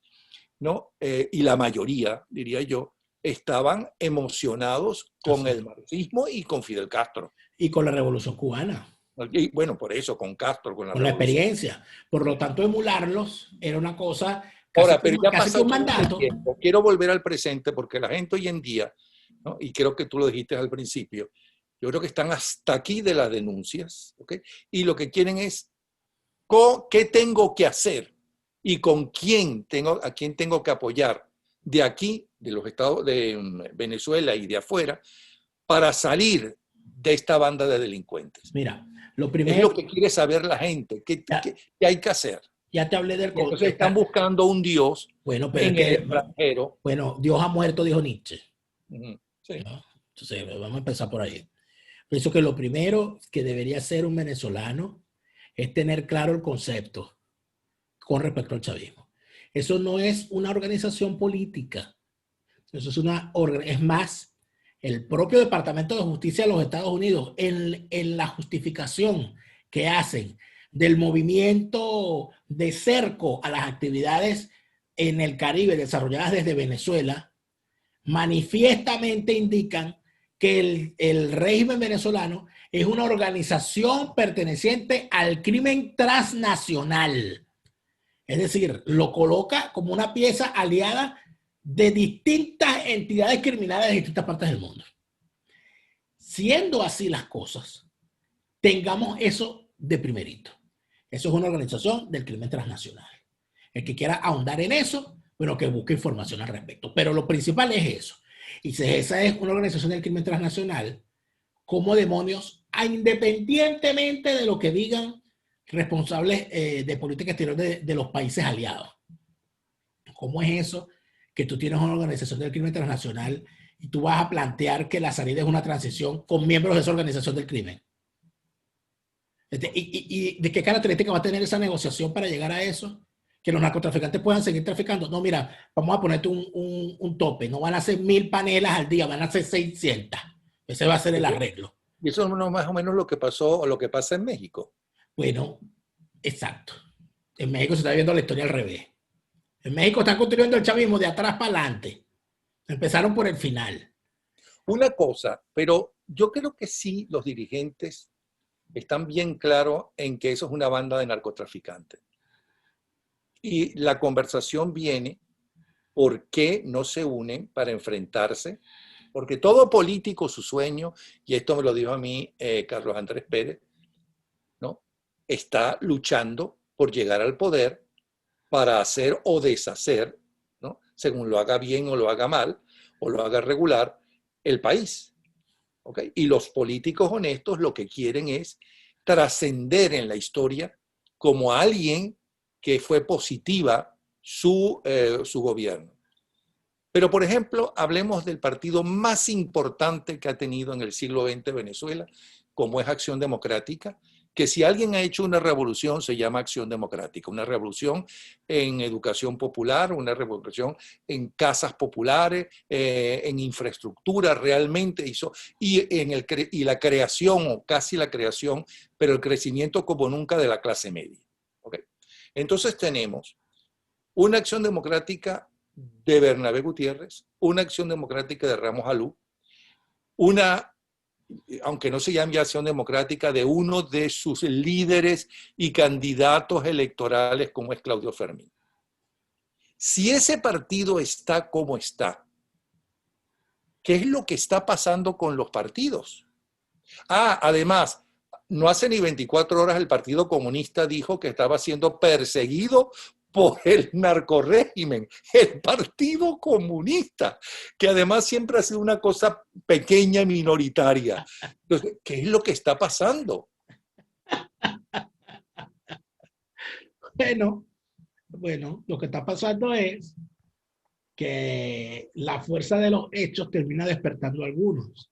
S2: ¿no? Y la mayoría, diría yo, estaban emocionados con el marxismo y con Fidel Castro.
S1: Y con la Revolución Cubana.
S2: Y bueno, por eso, con Castro, con
S1: la experiencia. Por lo tanto, emularlos era una cosa casi,
S2: ahora, pero ya
S1: casi que un mandato.
S2: Tiempo. Quiero volver al presente, porque la gente hoy en día, ¿no? Y creo que tú lo dijiste al principio, yo creo que están hasta aquí de las denuncias, ¿ok? Y lo que quieren es, ¿qué tengo que hacer? Y con a quién tengo que apoyar de aquí, de los estados de Venezuela y de afuera, para salir de esta banda de delincuentes.
S1: Mira, lo primero...
S2: Es lo que quiere saber la gente, ¿qué hay que hacer?
S1: Ya te hablé del...
S2: Entonces están buscando un Dios,
S1: bueno, pero
S2: en el extranjero.
S1: Bueno, Dios ha muerto, dijo Nietzsche.
S2: Sí.
S1: ¿No? Entonces, vamos a empezar por ahí. Pienso que lo primero que debería hacer un venezolano es tener claro el concepto con respecto al chavismo. Eso no es una organización política. Eso es más, el propio Departamento de Justicia de los Estados Unidos, en la justificación que hacen del movimiento de cerco a las actividades en el Caribe desarrolladas desde Venezuela, manifiestamente indican que el régimen venezolano es una organización perteneciente al crimen transnacional. Es decir, lo coloca como una pieza aliada de distintas entidades criminales de distintas partes del mundo. Siendo así las cosas, tengamos eso de primerito. Eso es una organización del crimen transnacional. El que quiera ahondar en eso, bueno, que busque información al respecto. Pero lo principal es eso. Y si esa es una organización del crimen transnacional, ¿cómo demonios, independientemente de lo que digan responsables de política exterior de los países aliados, cómo es eso que tú tienes una organización del crimen transnacional y tú vas a plantear que la salida es una transición con miembros de esa organización del crimen? ¿Y de qué característica va a tener esa negociación para llegar a eso? Que los narcotraficantes puedan seguir traficando. No, mira, vamos a ponerte un tope. No van a ser 1000 panelas al día, van a ser 600. Ese va a ser el arreglo.
S2: Y eso es más o menos lo que pasó o lo que pasa en México.
S1: Bueno, exacto. En México se está viendo la historia al revés. En México están construyendo el chavismo de atrás para adelante. Empezaron por el final.
S2: Una cosa, pero yo creo que sí los dirigentes están bien claros en que eso es una banda de narcotraficantes. Y la conversación viene, ¿por qué no se unen para enfrentarse? Porque todo político, su sueño, y esto me lo dijo a mí Carlos Andrés Pérez, ¿no? Está luchando por llegar al poder para hacer o deshacer, ¿no? Según lo haga bien o lo haga mal, o lo haga regular, el país. ¿Okay? Y los políticos honestos lo que quieren es trascender en la historia como alguien que fue positiva su gobierno. Pero, por ejemplo, hablemos del partido más importante que ha tenido en el siglo XX Venezuela, como es Acción Democrática, que si alguien ha hecho una revolución se llama Acción Democrática, una revolución en educación popular, una revolución en casas populares, en infraestructura realmente hizo, y la creación, o casi la creación, pero el crecimiento como nunca de la clase media. ¿Okay? Entonces tenemos una Acción Democrática de Bernabé Gutiérrez, una Acción Democrática de Ramos Alú, una, aunque no se llame Acción Democrática, de uno de sus líderes y candidatos electorales como es Claudio Fermín. Si ese partido está como está, ¿qué es lo que está pasando con los partidos? Además, no hace ni 24 horas el Partido Comunista dijo que estaba siendo perseguido por el narcorrégimen, el Partido Comunista, que además siempre ha sido una cosa pequeña, minoritaria. Entonces, ¿qué es lo que está pasando?
S1: Bueno, lo que está pasando es que la fuerza de los hechos termina despertando a algunos.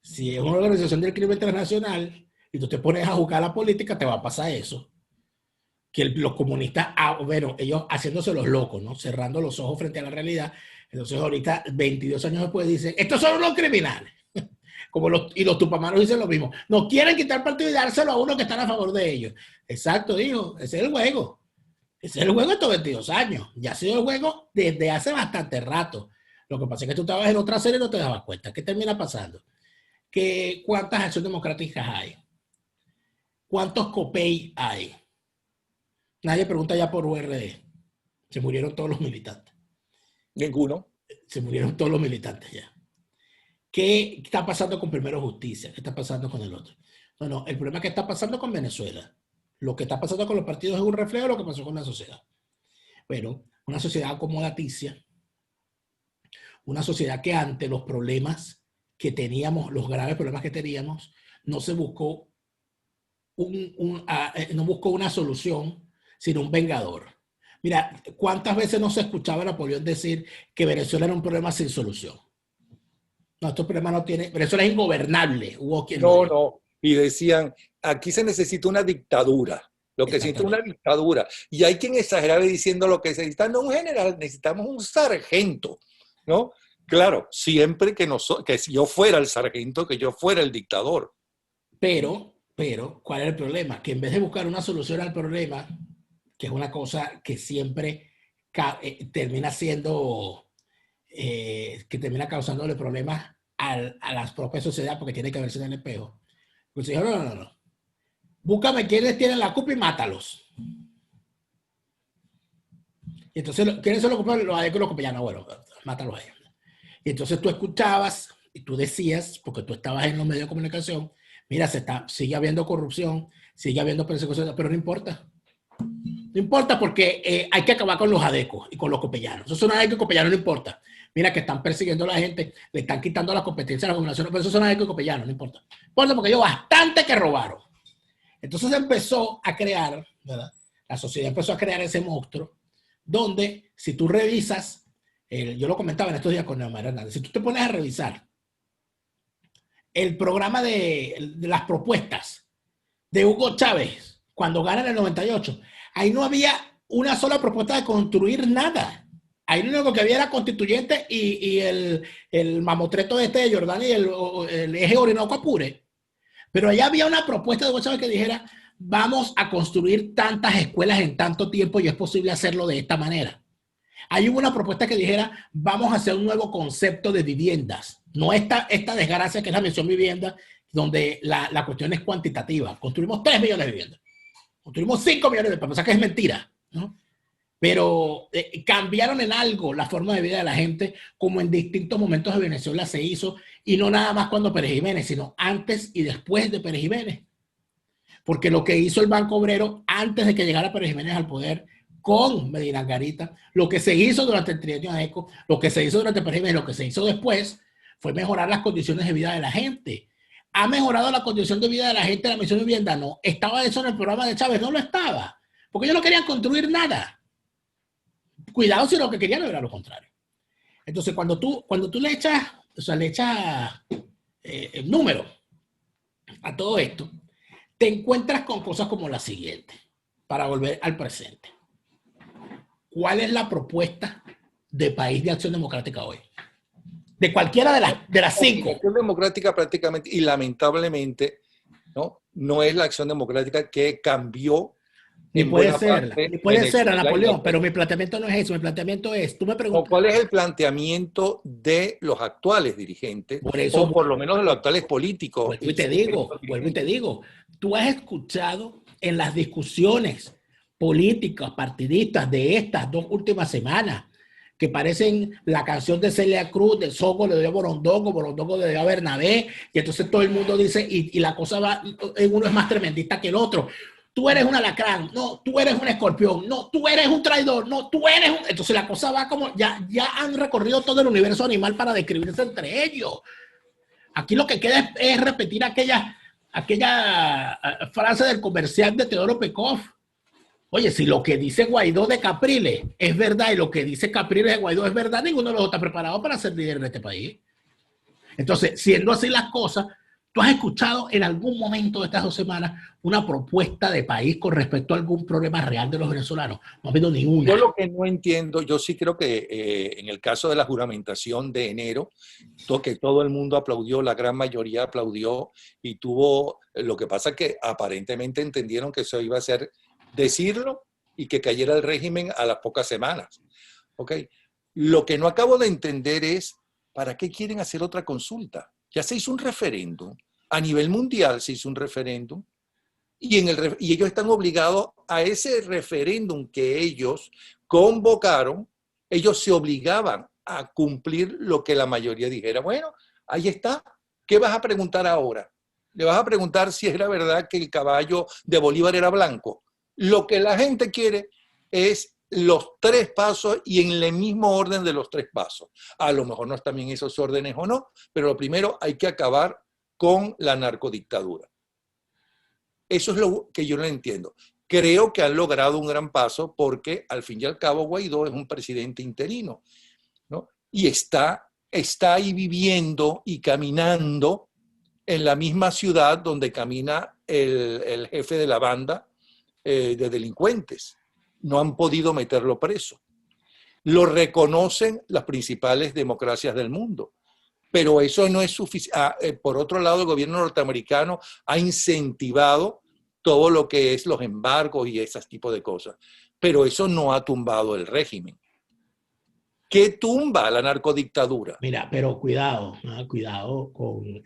S1: Si es una organización del crimen internacional y tú te pones a jugar a la política, te va a pasar eso. Que los comunistas, bueno, ellos haciéndose los locos, ¿no? Cerrando los ojos frente a la realidad. Entonces ahorita, 22 años después, dicen, estos son unos criminales. Y los tupamaros dicen lo mismo. No quieren quitar partido y dárselo a uno que están a favor de ellos. Exacto, dijo. Ese es el juego. Ese es el juego de estos 22 años. Ya ha sido el juego desde hace bastante rato. Lo que pasa es que tú estabas en otra serie y no te dabas cuenta. ¿Qué termina pasando? Que ¿cuántas acciones democráticas hay? ¿Cuántos COPEI hay? Nadie pregunta ya por URD. Se murieron todos los militantes.
S2: Ninguno.
S1: Se murieron todos los militantes ya. ¿Qué está pasando con Primero Justicia? ¿Qué está pasando con el otro? No, el problema es que está pasando con Venezuela. Lo que está pasando con los partidos es un reflejo de lo que pasó con la sociedad. Bueno, una sociedad acomodaticia, una sociedad que ante los problemas que teníamos, los graves problemas que teníamos, no se buscó no buscó una solución, sino un vengador. Mira, ¿cuántas veces no se escuchaba a Napoleón decir que Venezuela era un problema sin solución? No, este problema no tiene, Venezuela es ingobernable. Hubo quien
S2: no. Y decían, aquí se necesita una dictadura. Lo que se necesita es una dictadura. Y hay quien exageraba diciendo lo que se necesita, no un general, necesitamos un sargento, ¿no? Claro, siempre que yo fuera el sargento, que yo fuera el dictador.
S1: Pero, ¿cuál es el problema? Que en vez de buscar una solución al problema, que es una cosa que siempre termina siendo, que termina causándole problemas a las propias sociedades porque tiene que verse en el espejo. Pues dijo, no. Búscame quiénes tienen la culpa y mátalos. Y entonces, ¿quiénes son los culpables? Los adecos y los copellanos. Bueno, mátalos a ellos. Y entonces tú escuchabas y tú decías, porque tú estabas en los medios de comunicación, mira, sigue habiendo corrupción, sigue habiendo persecución, pero no importa. No importa porque hay que acabar con los adecos y con los copellanos. Esos son adecos y copellanos, no importa. Mira que están persiguiendo a la gente, le están quitando la competencia a la gobernación, pero esos son adecos y copellanos, no importa. No importa porque ellos bastante que robaron. Entonces empezó a crear, ¿verdad? La sociedad empezó a crear ese monstruo donde si tú revisas, yo lo comentaba en estos días con Neomar Hernández, si tú te pones a revisar el programa de las propuestas de Hugo Chávez cuando gana en el 98, ahí no había una sola propuesta de construir nada. Ahí lo único que había era constituyente y el mamotreto de Jordán y el eje Orinoco-Apure. Pero allá había una propuesta de Hugo Chávez que dijera, vamos a construir tantas escuelas en tanto tiempo y es posible hacerlo de esta manera. Ahí hubo una propuesta que dijera, vamos a hacer un nuevo concepto de viviendas. No esta desgracia que es la mención vivienda, donde la cuestión es cuantitativa. Construimos 3 millones de viviendas. Construimos 5 millones de viviendas, que es mentira, ¿no? Pero cambiaron en algo la forma de vida de la gente, como en distintos momentos de Venezuela se hizo, y no nada más cuando Pérez Jiménez, sino antes y después de Pérez Jiménez. Porque lo que hizo el Banco Obrero antes de que llegara Pérez Jiménez al poder con Medina Angarita, lo que se hizo durante el trienio de ECO, lo que se hizo durante Pérez Jiménez, lo que se hizo después, fue mejorar las condiciones de vida de la gente. ¿Ha mejorado la condición de vida de la gente en la misión de vivienda? No. ¿Estaba eso en el programa de Chávez? No lo estaba. Porque ellos no querían construir nada. Cuidado si lo que querían era lo contrario. Entonces, cuando tú le echas, el número a todo esto, te encuentras con cosas como la siguiente, para volver al presente. ¿Cuál es la propuesta de País de Acción Democrática hoy? De cualquiera de las 5.
S2: La Acción Democrática prácticamente, y lamentablemente, no es la Acción Democrática que cambió.
S1: Ni puede ser, Napoleón, pero mi planteamiento no es eso. Mi planteamiento es, tú me preguntas.
S2: ¿Cuál es el planteamiento de los actuales dirigentes?
S1: Por eso,
S2: o por lo menos de los actuales políticos.
S1: Vuelvo y te digo, tú has escuchado en las discusiones políticas, partidistas de estas 2 últimas semanas, que parecen la canción de Celia Cruz, de Sogo le dio a Borondongo, Borondongo le dio a Bernabé, y entonces todo el mundo dice, y la cosa va, uno es más tremendista que el otro. Tú eres un alacrán, no, tú eres un escorpión, no, tú eres un traidor, no, tú eres un... Entonces la cosa va como, ya han recorrido todo el universo animal para describirse entre ellos. Aquí lo que queda es repetir aquella frase del comercial de Teodoro Pekov. Oye, si lo que dice Guaidó de Capriles es verdad y lo que dice Capriles de Guaidó es verdad, ninguno de los dos está preparado para ser líder de este país. Entonces, siendo así las cosas, ¿tú has escuchado en algún momento de estas 2 semanas una propuesta de país con respecto a algún problema real de los venezolanos? No ha habido ni una.
S2: Yo lo que no entiendo, yo sí creo que en el caso de la juramentación de enero, que todo el mundo aplaudió, la gran mayoría aplaudió y tuvo, lo que pasa es que aparentemente entendieron que eso iba a ser decirlo y que cayera el régimen a las pocas semanas. ¿Okay? Lo que no acabo de entender es, ¿para qué quieren hacer otra consulta? Ya se hizo un referéndum, a nivel mundial se hizo un referéndum, y ellos están obligados a ese referéndum que ellos convocaron, ellos se obligaban a cumplir lo que la mayoría dijera. Bueno, ahí está. ¿Qué vas a preguntar ahora? ¿Le vas a preguntar si era verdad que el caballo de Bolívar era blanco? Lo que la gente quiere es los 3 pasos y en el mismo orden de los 3 pasos. A lo mejor no están bien esos órdenes o no, pero lo primero hay que acabar con la narcodictadura. Eso es lo que yo no entiendo. Creo que han logrado un gran paso porque al fin y al cabo Guaidó es un presidente interino, ¿no? Y está ahí viviendo y caminando en la misma ciudad donde camina el jefe de la banda de delincuentes. No han podido meterlo preso. Lo reconocen las principales democracias del mundo. Pero eso no es suficiente. Por otro lado, el gobierno norteamericano ha incentivado todo lo que es los embargos y ese tipo de cosas. Pero eso no ha tumbado el régimen. ¿Qué tumba la narcodictadura?
S1: Mira, pero cuidado con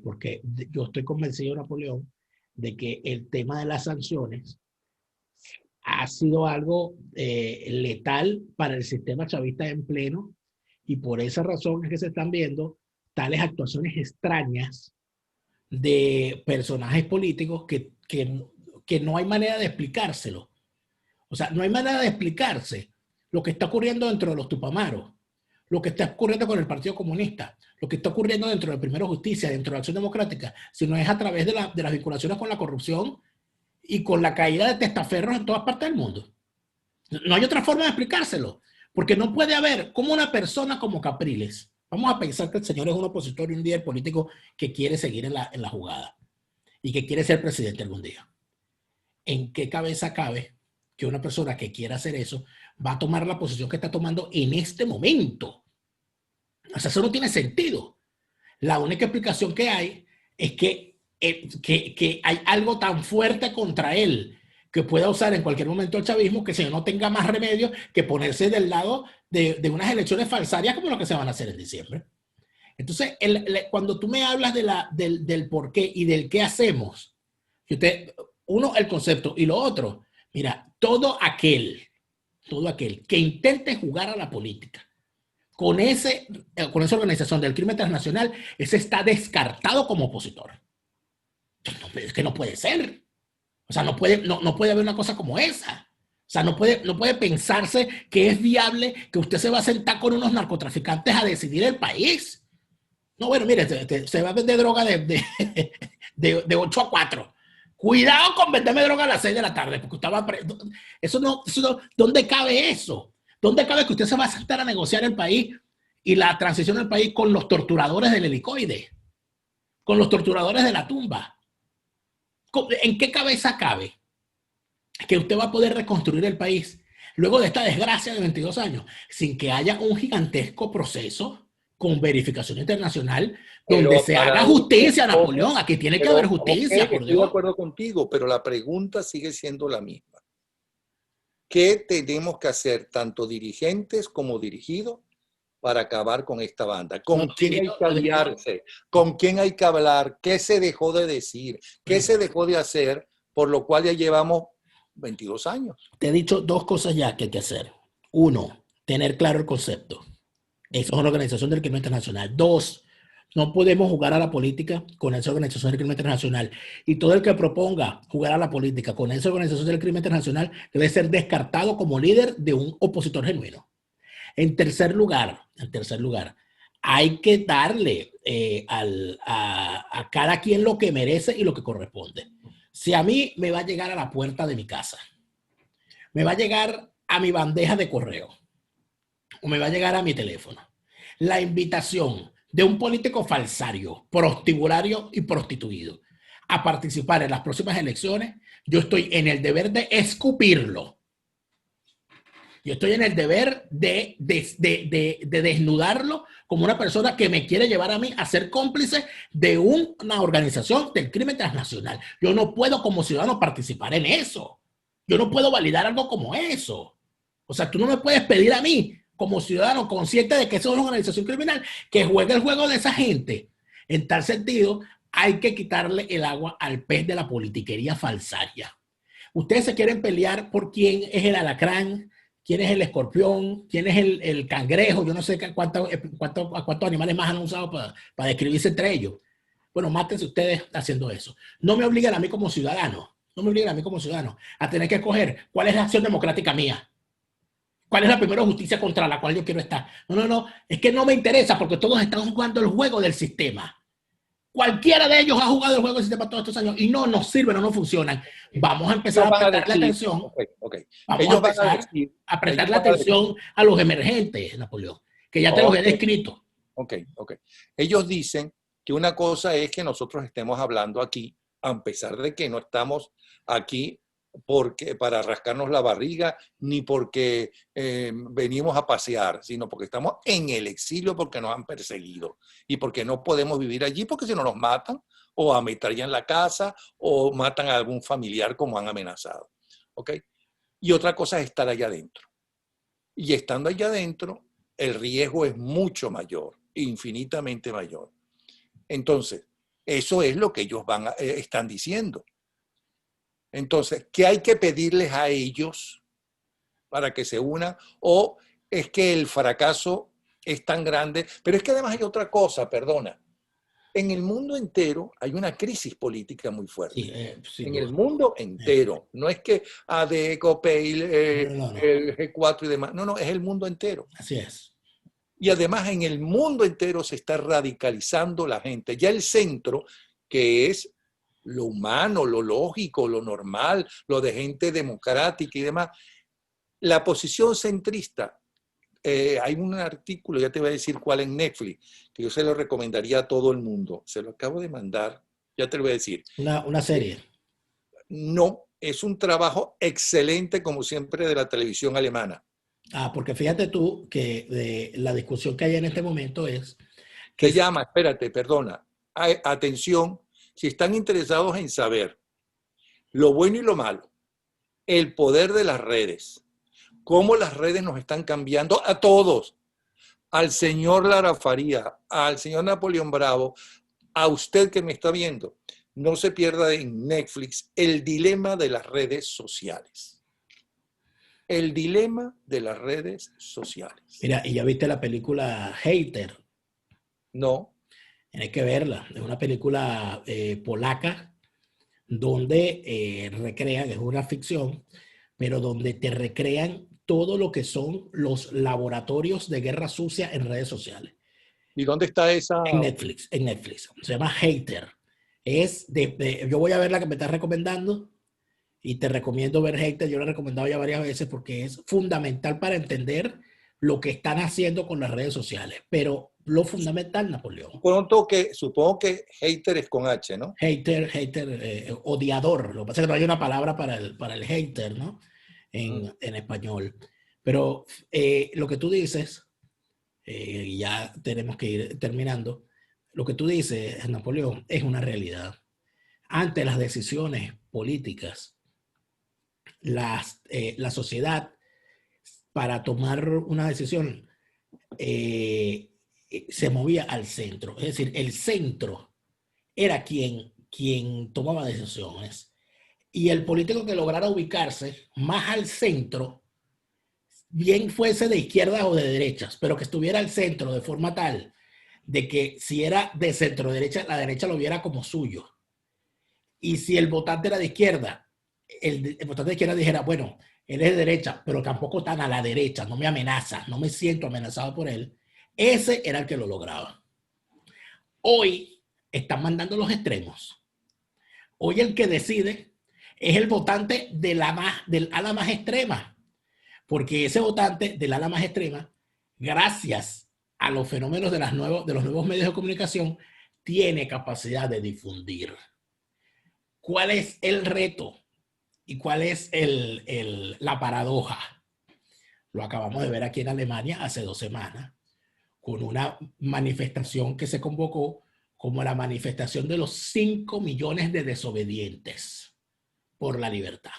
S1: porque yo estoy convencido, Napoleón, de que el tema de las sanciones ha sido algo letal para el sistema chavista en pleno, y por esa razón es que se están viendo tales actuaciones extrañas de personajes políticos que no hay manera de explicárselo. O sea, no hay manera de explicarse lo que está ocurriendo dentro de los Tupamaros, lo que está ocurriendo con el Partido Comunista, lo que está ocurriendo dentro de Primero Justicia, dentro de Acción Democrática, sino es a través de las vinculaciones con la corrupción y con la caída de testaferros en todas partes del mundo. No hay otra forma de explicárselo, porque no puede haber como una persona como Capriles. Vamos a pensar que el señor es un opositor y un líder político que quiere seguir en la jugada y que quiere ser presidente algún día. ¿En qué cabeza cabe que una persona que quiera hacer eso va a tomar la posición que está tomando en este momento? O sea, eso no tiene sentido. La única explicación que hay es que hay algo tan fuerte contra él que pueda usar en cualquier momento el chavismo, que el señor no tenga más remedio que ponerse del lado de unas elecciones falsarias como lo que se van a hacer en diciembre. Entonces, cuando tú me hablas del por qué y del qué hacemos, uno, el concepto, y lo otro, mira, todo aquel que intente jugar a la política con esa organización del crimen transnacional, ese está descartado como opositor. Es que no puede ser. O sea, no puede haber una cosa como esa. O sea, no puede pensarse que es viable que usted se va a sentar con unos narcotraficantes a decidir el país. No, bueno, mire, se va a vender droga de 8 a 4. Cuidado con venderme droga a las 6 de la tarde, porque usted va a... Eso no, ¿dónde cabe eso? ¿Dónde cabe que usted se va a sentar a negociar el país y la transición del país con los torturadores del helicoide? Con los torturadores de la tumba. ¿En qué cabeza cabe que usted va a poder reconstruir el país luego de esta desgracia de 22 años sin que haya un gigantesco proceso con verificación internacional donde se haga justicia, Napoleón? Aquí tiene que haber justicia,
S2: por Dios. Estoy de acuerdo contigo, pero la pregunta sigue siendo la misma. ¿Qué tenemos que hacer tanto dirigentes como dirigidos para acabar con esta banda? ¿Con quién hay que aliarse? ¿Con quién hay que hablar? ¿Qué se dejó de decir? ¿Qué se dejó de hacer? Por lo cual ya llevamos 22 años.
S1: Te he dicho dos cosas ya que hay que hacer. Uno, tener claro el concepto. Eso es una organización del crimen internacional. Dos, no podemos jugar a la política con esa organización del crimen internacional. Y todo el que proponga jugar a la política con esa organización del crimen internacional debe ser descartado como líder de un opositor genuino. En tercer lugar, hay que darle a cada quien lo que merece y lo que corresponde. Si a mí me va a llegar a la puerta de mi casa, me va a llegar a mi bandeja de correo, o me va a llegar a mi teléfono la invitación de un político falsario, prostibulario y prostituido a participar en las próximas elecciones, yo estoy en el deber de escupirlo. Yo estoy en el deber de desnudarlo como una persona que me quiere llevar a mí a ser cómplice de una organización del crimen transnacional. Yo no puedo como ciudadano participar en eso. Yo no puedo validar algo como eso. O sea, tú no me puedes pedir a mí, como ciudadano consciente de que eso es una organización criminal, que juegue el juego de esa gente. En tal sentido, hay que quitarle el agua al pez de la politiquería falsaria. Ustedes se quieren pelear por quién es el alacrán, quién es el escorpión, quién es el cangrejo. Yo no sé a cuántos animales más han usado para describirse entre ellos. Bueno, mátense ustedes haciendo eso. No me obliguen a mí como ciudadano, a tener que escoger cuál es la acción democrática mía. ¿Cuál es la primera justicia contra la cual yo quiero estar? No, es que no me interesa porque todos están jugando el juego del sistema. Cualquiera de ellos ha jugado el juego del sistema todos estos años y no nos sirven, no nos funcionan. Vamos a empezar a prestarle atención. Vamos a prestarle atención a los emergentes, Napoleón, que ya te los he descrito.
S2: Ok. Ellos dicen que una cosa es que nosotros estemos hablando aquí, a pesar de que no estamos aquí para rascarnos la barriga, ni porque venimos a pasear, sino porque estamos en el exilio porque nos han perseguido y porque no podemos vivir allí porque si no nos matan o ametrallan la casa o matan a algún familiar como han amenazado. ¿Ok? Y otra cosa es estar allá adentro. Y estando allá adentro, el riesgo es mucho mayor, infinitamente mayor. Entonces, eso es lo que ellos están diciendo. Entonces, ¿qué hay que pedirles a ellos para que se unan? ¿O es que el fracaso es tan grande? Pero es que además hay otra cosa, perdona. En el mundo entero hay una crisis política muy fuerte. Sí, en el mundo entero. No es que ADECO, PEIL, el G4 y demás. No, es el mundo entero.
S1: Así es.
S2: Y además en el mundo entero se está radicalizando la gente. Ya el centro, que es lo humano, lo lógico, lo normal, lo de gente democrática y demás. La posición centrista, hay un artículo, ya te voy a decir cuál en Netflix, que yo se lo recomendaría a todo el mundo. Se lo acabo de mandar, ya te lo voy a decir.
S1: Una serie.
S2: No, es un trabajo excelente, como siempre, de la televisión alemana.
S1: Porque fíjate tú que la discusión que hay en este momento es...
S2: Se llama, espérate, perdona, atención, si están interesados en saber lo bueno y lo malo, el poder de las redes, cómo las redes nos están cambiando a todos, al señor Lara Faría, al señor Napoleón Bravo, a usted que me está viendo, no se pierda en Netflix El dilema de las redes sociales. El dilema de las redes sociales.
S1: Mira, ¿y ya viste la película Hater?
S2: No.
S1: Tienes que verla. Es una película polaca donde recrean, es una ficción, pero donde te recrean todo lo que son los laboratorios de guerra sucia en redes sociales.
S2: ¿Y dónde está esa?
S1: En Netflix. Se llama Hater. Yo voy a ver la que me estás recomendando y te recomiendo ver Hater. Yo la he recomendado ya varias veces porque es fundamental para entender lo que están haciendo con las redes sociales. Pero lo fundamental, Napoleón.
S2: Supongo que hater es con H, ¿no?
S1: Hater, odiador. Lo que pasa es que no hay una palabra para el hater, ¿no? En español. Pero lo que tú dices, y ya tenemos que ir terminando, lo que tú dices, Napoleón, es una realidad. Ante las decisiones políticas, la sociedad, para tomar una decisión, se movía al centro. Es decir, el centro era quien tomaba decisiones. Y el político que lograra ubicarse más al centro, bien fuese de izquierdas o de derechas, pero que estuviera al centro de forma tal de que si era de centro derecha, la derecha lo viera como suyo. Y si el votante era de izquierda, el votante de izquierda dijera, bueno, él es de derecha, pero tampoco tan a la derecha, no me amenaza, no me siento amenazado por él. Ese era el que lo lograba. Hoy están mandando los extremos. Hoy el que decide es el votante del ala más extrema, porque ese votante del ala más extrema, gracias a los fenómenos de los nuevos medios de comunicación, tiene capacidad de difundir. ¿Cuál es el reto? ¿Y cuál es la paradoja? Lo acabamos de ver aquí en Alemania hace 2 semanas, con una manifestación que se convocó como la manifestación de los 5 millones de desobedientes por la libertad,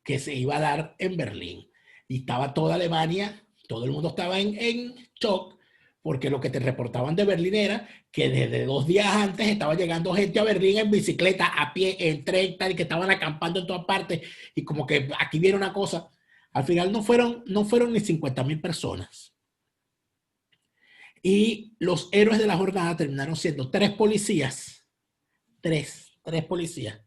S1: que se iba a dar en Berlín. Y estaba toda Alemania, todo el mundo estaba en shock, porque lo que te reportaban de Berlín era que desde 2 días antes estaba llegando gente a Berlín en bicicleta, a pie, en tren, y que estaban acampando en todas partes, y como que aquí viene una cosa. Al final no fueron ni 50,000 personas. Y los héroes de la jornada terminaron siendo 3 policías, tres policías,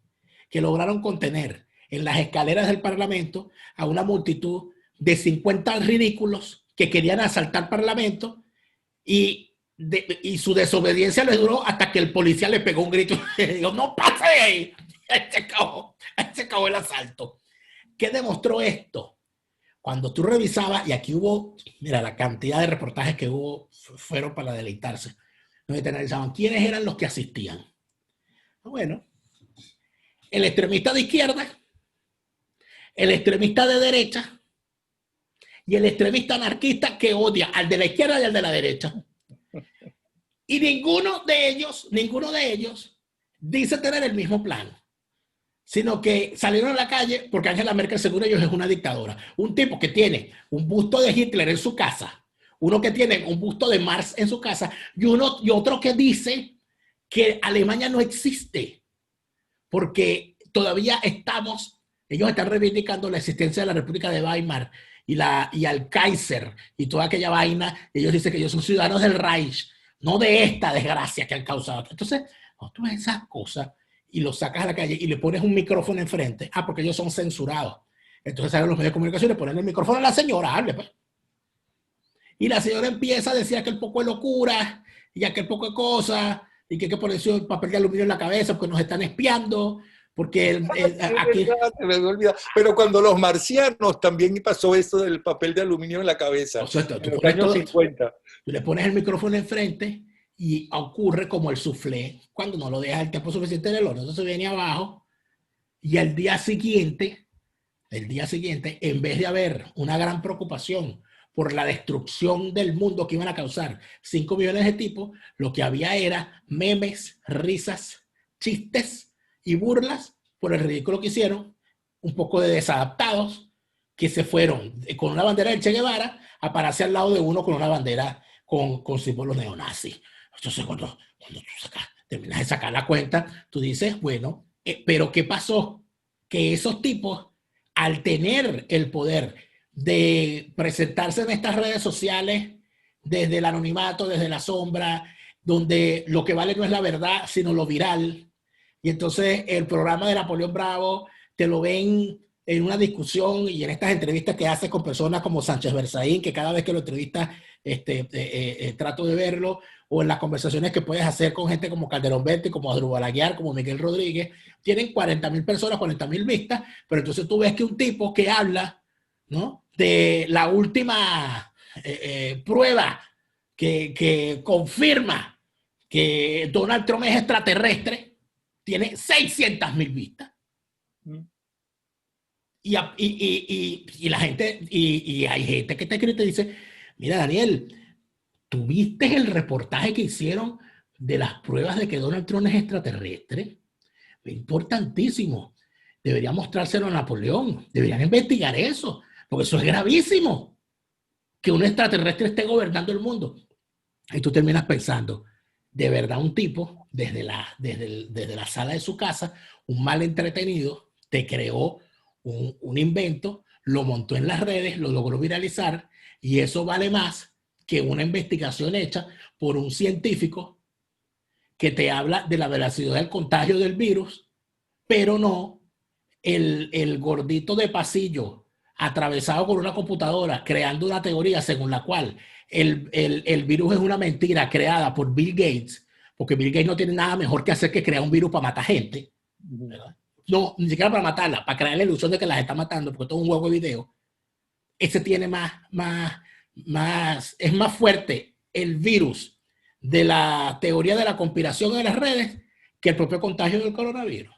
S1: que lograron contener en las escaleras del Parlamento a una multitud de 50 ridículos que querían asaltar el Parlamento, y su desobediencia les duró hasta que el policía le pegó un grito y le dijo, no pase de ahí, se acabó el asalto. ¿Qué demostró esto? Cuando tú revisabas, y aquí hubo, mira, la cantidad de reportajes que hubo fueron para deleitarse, donde te analizaban quiénes eran los que asistían. Bueno, el extremista de izquierda, el extremista de derecha y el extremista anarquista que odia al de la izquierda y al de la derecha. Y ninguno de ellos dice tener el mismo plan, sino que salieron a la calle porque Angela Merkel, según ellos, es una dictadora. Un tipo que tiene un busto de Hitler en su casa, uno que tiene un busto de Marx en su casa, y otro que dice que Alemania no existe, porque todavía ellos están reivindicando la existencia de la República de Weimar y al Kaiser y toda aquella vaina. Ellos dicen que ellos son ciudadanos del Reich, no de esta desgracia que han causado. Entonces, tú ves esas cosas y los sacas a la calle y le pones un micrófono enfrente. Porque ellos son censurados. Entonces salen los medios de comunicación y le ponen el micrófono a la señora, hable pues. Y la señora empieza a decir aquel poco de locura y aquel poco de cosas, y que hay que ponerse el papel de aluminio en la cabeza porque nos están espiando, porque aquí...
S2: Me olvidado. Pero cuando los marcianos también pasó eso del papel de aluminio en la cabeza,
S1: o sea,
S2: en los años 50.
S1: Tú le pones el micrófono enfrente y ocurre como el soufflé, cuando no lo dejas el tiempo suficiente en el horno, entonces viene abajo, y al día siguiente, en vez de haber una gran preocupación por la destrucción del mundo que iban a causar 5 millones de tipos, lo que había era memes, risas, chistes y burlas por el ridículo que hicieron, un poco de desadaptados que se fueron con una bandera del Che Guevara a pararse al lado de uno con una bandera con símbolos neonazis. Entonces, cuando tú terminas de sacar la cuenta, tú dices, bueno, pero ¿qué pasó? Que esos tipos, al tener el poder de presentarse en estas redes sociales desde el anonimato, desde la sombra, donde lo que vale no es la verdad, sino lo viral. Y entonces el programa de Napoleón Bravo te lo ven en una discusión y en estas entrevistas que hace con personas como Sánchez Berzaín, que cada vez que lo entrevistas trato de verlo, o en las conversaciones que puedes hacer con gente como Calderón Berti, como Asdrúbal Aguiar, como Miguel Rodríguez, tienen 40.000 personas, 40.000 vistas, pero entonces tú ves que un tipo que habla, ¿no?, de la última prueba que confirma que Donald Trump es extraterrestre, tiene 600.000 vistas. Y la gente, y hay gente que te escribe y te dice, mira, Daniel, ¿tú viste el reportaje que hicieron de las pruebas de que Donald Trump es extraterrestre? Es importantísimo. Debería mostrárselo a Napoleón. Deberían investigar eso, porque eso es gravísimo. Que un extraterrestre esté gobernando el mundo. Y tú terminas pensando, de verdad un tipo, desde la sala de su casa, un mal entretenido, te creó un invento, lo montó en las redes, lo logró viralizar, y eso vale más que una investigación hecha por un científico que te habla de la veracidad del contagio del virus, pero no el gordito de pasillo atravesado con una computadora creando una teoría según la cual el virus es una mentira creada por Bill Gates, porque Bill Gates no tiene nada mejor que hacer que crear un virus para matar gente, ¿verdad? No, ni siquiera para matarla, para crear la ilusión de que las está matando, porque todo es un juego de video. Ese tiene es más fuerte el virus de la teoría de la conspiración en las redes que el propio contagio del coronavirus.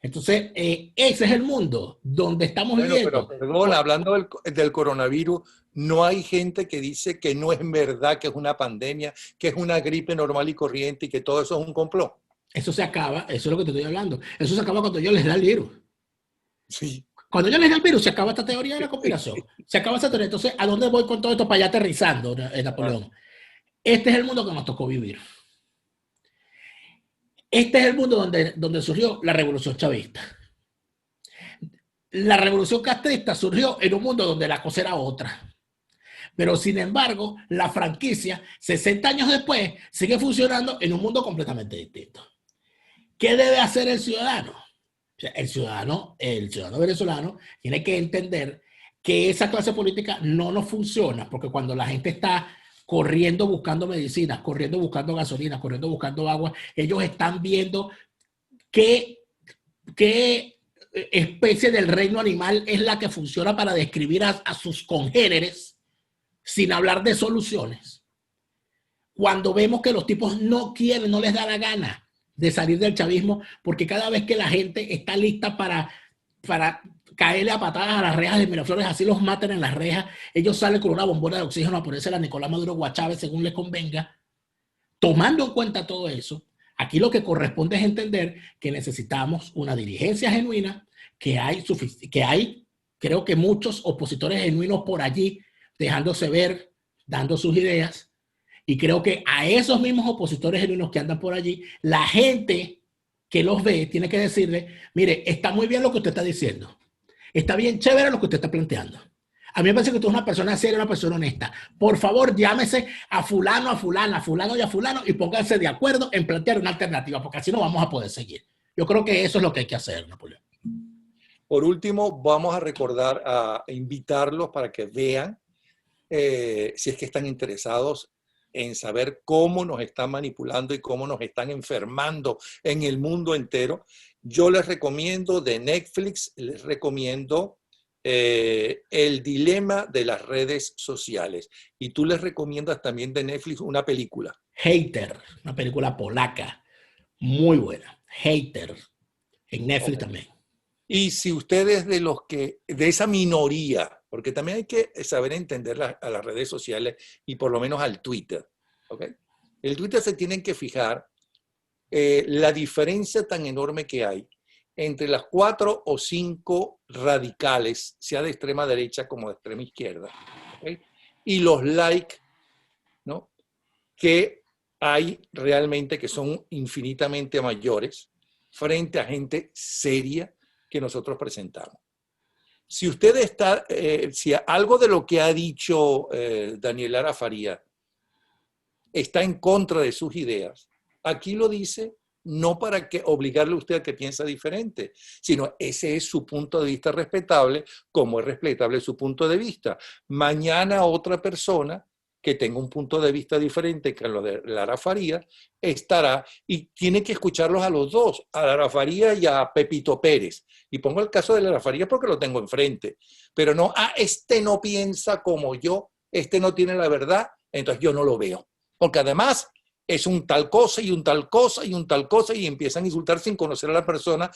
S1: Entonces, ese es el mundo donde estamos viviendo.
S2: Pero perdón, hablando del coronavirus, no hay gente que dice que no es verdad, que es una pandemia, que es una gripe normal y corriente y que todo eso es un complot.
S1: Eso se acaba, eso es lo que te estoy hablando. Eso se acaba cuando yo les da el virus.
S2: Sí.
S1: Cuando yo les da el virus, se acaba esta teoría de la conspiración. Se acaba esa teoría. Entonces, ¿a dónde voy con todo esto para allá aterrizando, Napoleón? Este es el mundo que nos tocó vivir. Este es el mundo donde surgió la revolución chavista. La revolución castrista surgió en un mundo donde la cosa era otra. Pero sin embargo, la franquicia, 60 años después, sigue funcionando en un mundo completamente distinto. ¿Qué debe hacer el ciudadano? O sea, el ciudadano venezolano tiene que entender que esa clase política no nos funciona, porque cuando la gente está corriendo buscando medicinas, corriendo buscando gasolina, corriendo buscando agua, ellos están viendo qué especie del reino animal es la que funciona para describir a sus congéneres, sin hablar de soluciones. Cuando vemos que los tipos no quieren, no les da la gana de salir del chavismo, porque cada vez que la gente está lista para caerle a patadas a las rejas de Miraflores, así los maten en las rejas, ellos salen con una bombona de oxígeno a ponerse la Nicolás Maduro Guachave según les convenga. Tomando en cuenta todo eso, aquí lo que corresponde es entender que necesitamos una dirigencia genuina, que hay creo que muchos opositores genuinos por allí, dejándose ver, dando sus ideas. Y creo que a esos mismos opositores genuinos que andan por allí, la gente que los ve tiene que decirle, mire, está muy bien lo que usted está diciendo. Está bien chévere lo que usted está planteando. A mí me parece que usted es una persona seria, una persona honesta. Por favor, llámese a fulano, a fulana, a fulano y a fulano y pónganse de acuerdo en plantear una alternativa, porque así no vamos a poder seguir. Yo creo que eso es lo que hay que hacer, Napoleón.
S2: Por último, vamos a recordar, a invitarlos para que vean, si es que están interesados en saber cómo nos están manipulando y cómo nos están enfermando en el mundo entero. Yo les recomiendo de Netflix, les recomiendo El dilema de las redes sociales. Y tú les recomiendas también de Netflix una película.
S1: Hater, una película polaca, muy buena. Hater, en Netflix también.
S2: Y si ustedes de esa minoría, porque también hay que saber entender a las redes sociales y por lo menos al Twitter, ¿ok? El Twitter se tienen que fijar la diferencia tan enorme que hay entre las 4 o 5 radicales, sea de extrema derecha como de extrema izquierda, ¿okay? Y los like, ¿no?, que hay realmente, que son infinitamente mayores frente a gente seria que nosotros presentamos. Si usted está, si algo de lo que ha dicho Daniel Lara Faría está en contra de sus ideas, aquí lo dice no para que obligarle a usted a que piense diferente, sino ese es su punto de vista respetable, como es respetable su punto de vista. Mañana otra persona que tenga un punto de vista diferente que lo de Lara Faría estará, y tiene que escucharlos a los dos, a Lara Faría y a Pepito Pérez. Y pongo el caso de Lara Faría porque lo tengo enfrente, pero no, este no piensa como yo, este no tiene la verdad, entonces yo no lo veo. Porque además es un tal cosa y un tal cosa y un tal cosa, y empiezan a insultar sin conocer a la persona.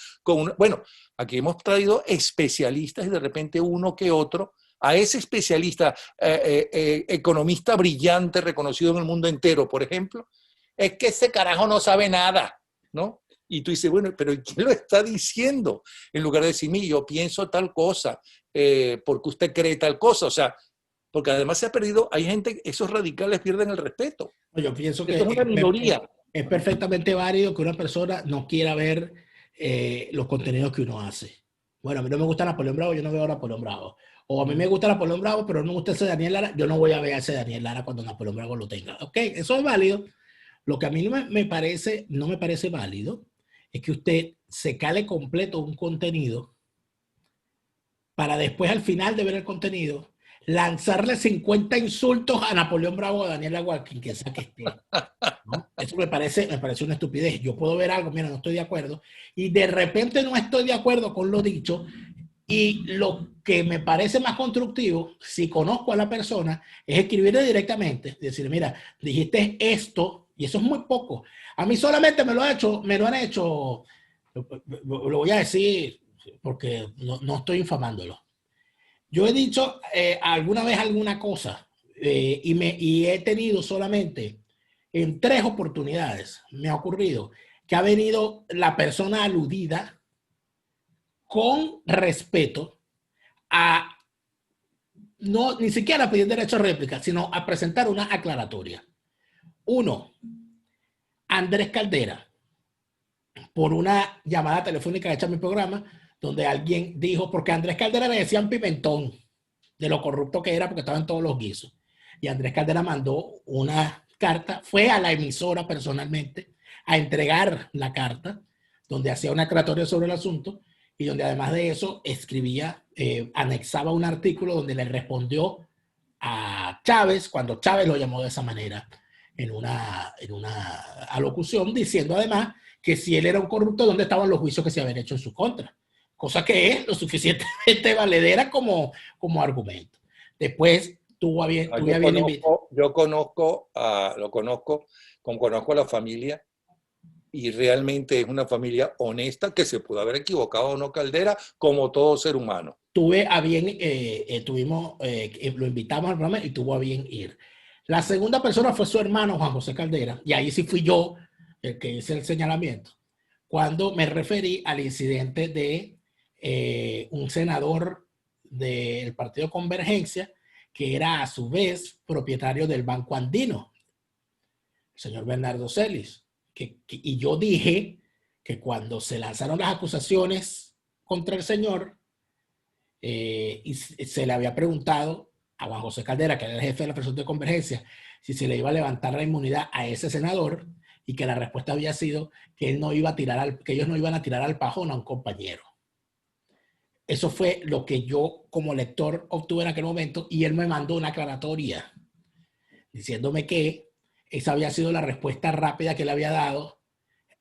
S2: Bueno, aquí hemos traído especialistas y de repente uno que otro, a ese especialista, economista brillante, reconocido en el mundo entero, por ejemplo, es que ese carajo no sabe nada, ¿no? Y tú dices, bueno, pero ¿quién lo está diciendo? En lugar de decirme, yo pienso tal cosa, porque usted cree tal cosa, o sea, porque además se ha perdido, hay gente, esos radicales pierden el respeto.
S1: Yo pienso que
S2: esto es una minoría.
S1: es perfectamente válido que una persona no quiera ver los contenidos que uno hace. Bueno, a mí no me gusta Napoleón Bravo, yo no veo a Napoleón Bravo. O a mí me gusta Napoleón Bravo, pero no me gusta ese Daniel Lara, yo no voy a ver a ese Daniel Lara cuando Napoleón Bravo lo tenga. Ok, eso es válido. Lo que a mí no me parece válido es que usted se cale completo un contenido para después, al final de ver el contenido, lanzarle 50 insultos a Napoleón Bravo o a Daniel Agua, quien sea que esté, ¿no? Eso me parece una estupidez. Yo puedo ver algo, mira, no estoy de acuerdo, y de repente no estoy de acuerdo con lo dicho, y lo que me parece más constructivo, si conozco a la persona, es escribirle directamente, decir, mira, dijiste esto, y eso es muy poco. A mí solamente me lo han hecho, lo voy a decir porque no estoy infamándolo. Yo he dicho alguna vez alguna cosa y he tenido solamente en 3 oportunidades, me ha ocurrido, que ha venido la persona aludida con respeto a, no, ni siquiera a pedir derecho a réplica, sino a presentar una aclaratoria. Uno, Andrés Caldera, por una llamada telefónica hecha a mi programa, donde alguien dijo, porque a Andrés Caldera le decían pimentón, de lo corrupto que era, porque estaba en todos los guisos. Y Andrés Caldera mandó una carta, fue a la emisora personalmente a entregar la carta, donde hacía una aclaratoria sobre el asunto, y donde además de eso escribía, anexaba un artículo donde le respondió a Chávez, cuando Chávez lo llamó de esa manera, en una alocución, diciendo además que si él era un corrupto, ¿dónde estaban los juicios que se habían hecho en su contra? Cosa que es lo suficientemente valedera como argumento. Después tuvo a bien,
S2: yo conozco a la familia, y realmente es una familia honesta, que se pudo haber equivocado o no Caldera, como todo ser humano.
S1: Tuve a bien, lo invitamos al programa y tuvo a bien ir. La segunda persona fue su hermano Juan José Caldera, y ahí sí fui yo el que hice el señalamiento, cuando me referí al incidente de un senador del Partido Convergencia, que era a su vez propietario del Banco Andino, el señor Bernardo Celis. Y yo dije que cuando se lanzaron las acusaciones contra el señor, y se le había preguntado a Juan José Caldera, que era el jefe de la Fracción de Convergencia, si se le iba a levantar la inmunidad a ese senador, y que la respuesta había sido que él no iba a tirar que ellos no iban a tirar al pajón a un compañero. Eso fue lo que yo como lector obtuve en aquel momento, y él me mandó una aclaratoria diciéndome que esa había sido la respuesta rápida que le había dado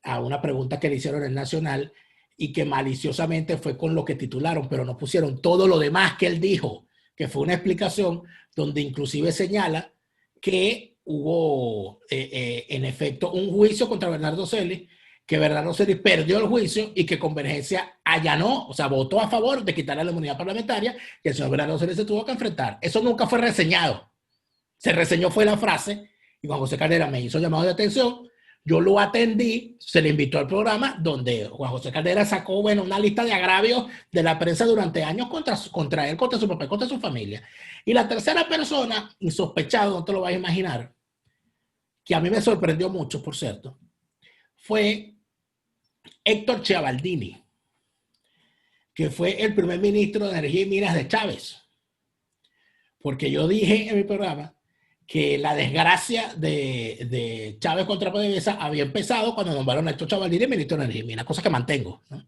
S1: a una pregunta que le hicieron en el Nacional, y que maliciosamente fue con lo que titularon, pero no pusieron todo lo demás que él dijo, que fue una explicación donde inclusive señala que hubo en efecto un juicio contra Bernardo Celis, que Bernardo Celis perdió el juicio y que Convergencia allanó, o sea, votó a favor de quitarle la inmunidad parlamentaria, y el señor Bernardo Celis se tuvo que enfrentar. Eso nunca fue reseñado. Se reseñó fue la frase, y Juan José Caldera me hizo llamado de atención Yo lo atendí, se le invitó al programa donde Juan José Caldera sacó, bueno, una lista de agravios de la prensa durante años contra él, contra su papá, contra su familia. Y la tercera persona, insospechado, no te lo vas a imaginar, que a mí me sorprendió mucho, por cierto, fue Héctor Ciavaldini, que fue el primer ministro de Energía y Minas de Chávez. Porque yo dije en mi programa que la desgracia de Chávez contra PDVSA había empezado cuando nombraron a Héctor Ciavaldini ministro de Energía y Minas, cosa que mantengo, ¿no?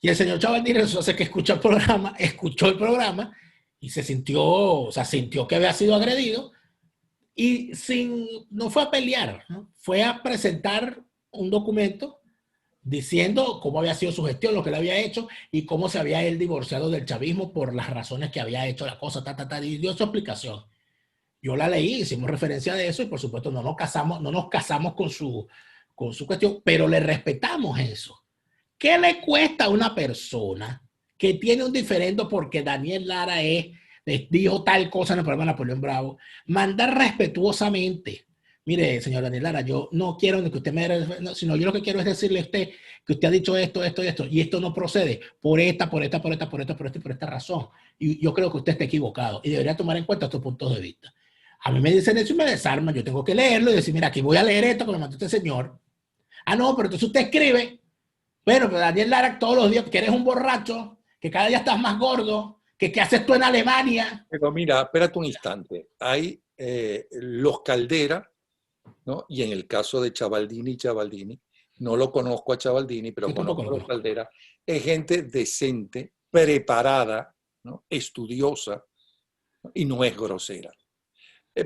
S1: Y el señor Ciavaldini, eso hace que escuchó el programa y se sintió, o sea, sintió que había sido agredido y no fue a pelear, ¿no? Fue a presentar un documento diciendo cómo había sido su gestión, lo que él había hecho y cómo se había él divorciado del chavismo por las razones que había hecho la cosa, y dio su explicación. Yo la leí, hicimos referencia de eso y por supuesto no nos casamos con su cuestión, pero le respetamos eso. ¿Qué le cuesta a una persona que tiene un diferendo porque Daniel Lara dijo tal cosa en el programa de Napoleón Bravo, mandar respetuosamente? Mire, señor Daniel Lara, yo no quiero que usted me... sino yo lo que quiero es decirle a usted que usted ha dicho esto, y esto no procede por esta razón. Y yo creo que usted está equivocado y debería tomar en cuenta estos puntos de vista. A mí me dicen eso y me desarman. Yo tengo que leerlo y decir, mira, aquí voy a leer esto que me mandó este señor. Ah, no, pero entonces usted escribe, bueno, pero Daniel Lara todos los días, que eres un borracho, que cada día estás más gordo, que qué haces tú en Alemania.
S2: Pero mira, espérate un instante. Hay los Caldera, ¿no? Y en el caso de Ciavaldini, no lo conozco a Ciavaldini, pero conozco a los Caldera, es gente decente, preparada, ¿no? Estudiosa, ¿no? Y no es grosera.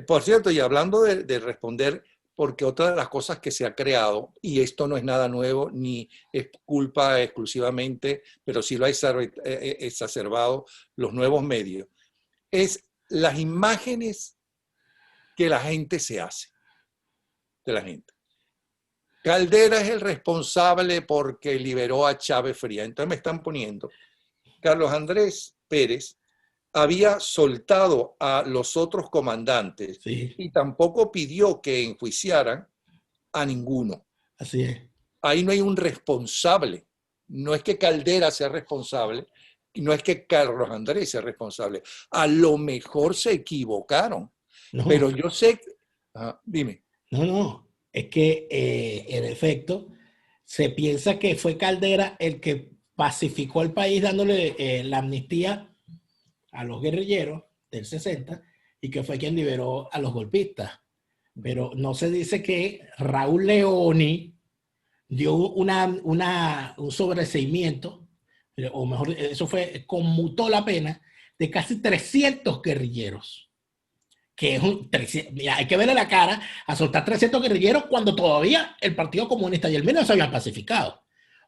S2: Por cierto, y hablando de responder, porque otra de las cosas que se ha creado, y esto no es nada nuevo, ni es culpa exclusivamente, pero sí lo ha exacerbado los nuevos medios, es las imágenes que la gente se hace de la gente. Caldera es el responsable porque liberó a Chávez Fría. Entonces me están poniendo, Carlos Andrés Pérez había soltado a los otros comandantes, sí, y tampoco pidió que enjuiciaran a ninguno.
S1: Así es.
S2: Ahí no hay un responsable. No es que Caldera sea responsable, no es que Carlos Andrés sea responsable. A lo mejor se equivocaron. No, pero yo sé... dime.
S1: No. Es que, en efecto, se piensa que fue Caldera el que pacificó el país dándole la amnistía a los guerrilleros del 60 y que fue quien liberó a los golpistas. Pero no se dice que Raúl Leoni dio un sobreseimiento, o mejor, eso fue, conmutó la pena de casi 300 guerrilleros. Que es mira, hay que verle la cara a soltar 300 guerrilleros cuando todavía el Partido Comunista y el MIR no se habían pacificado.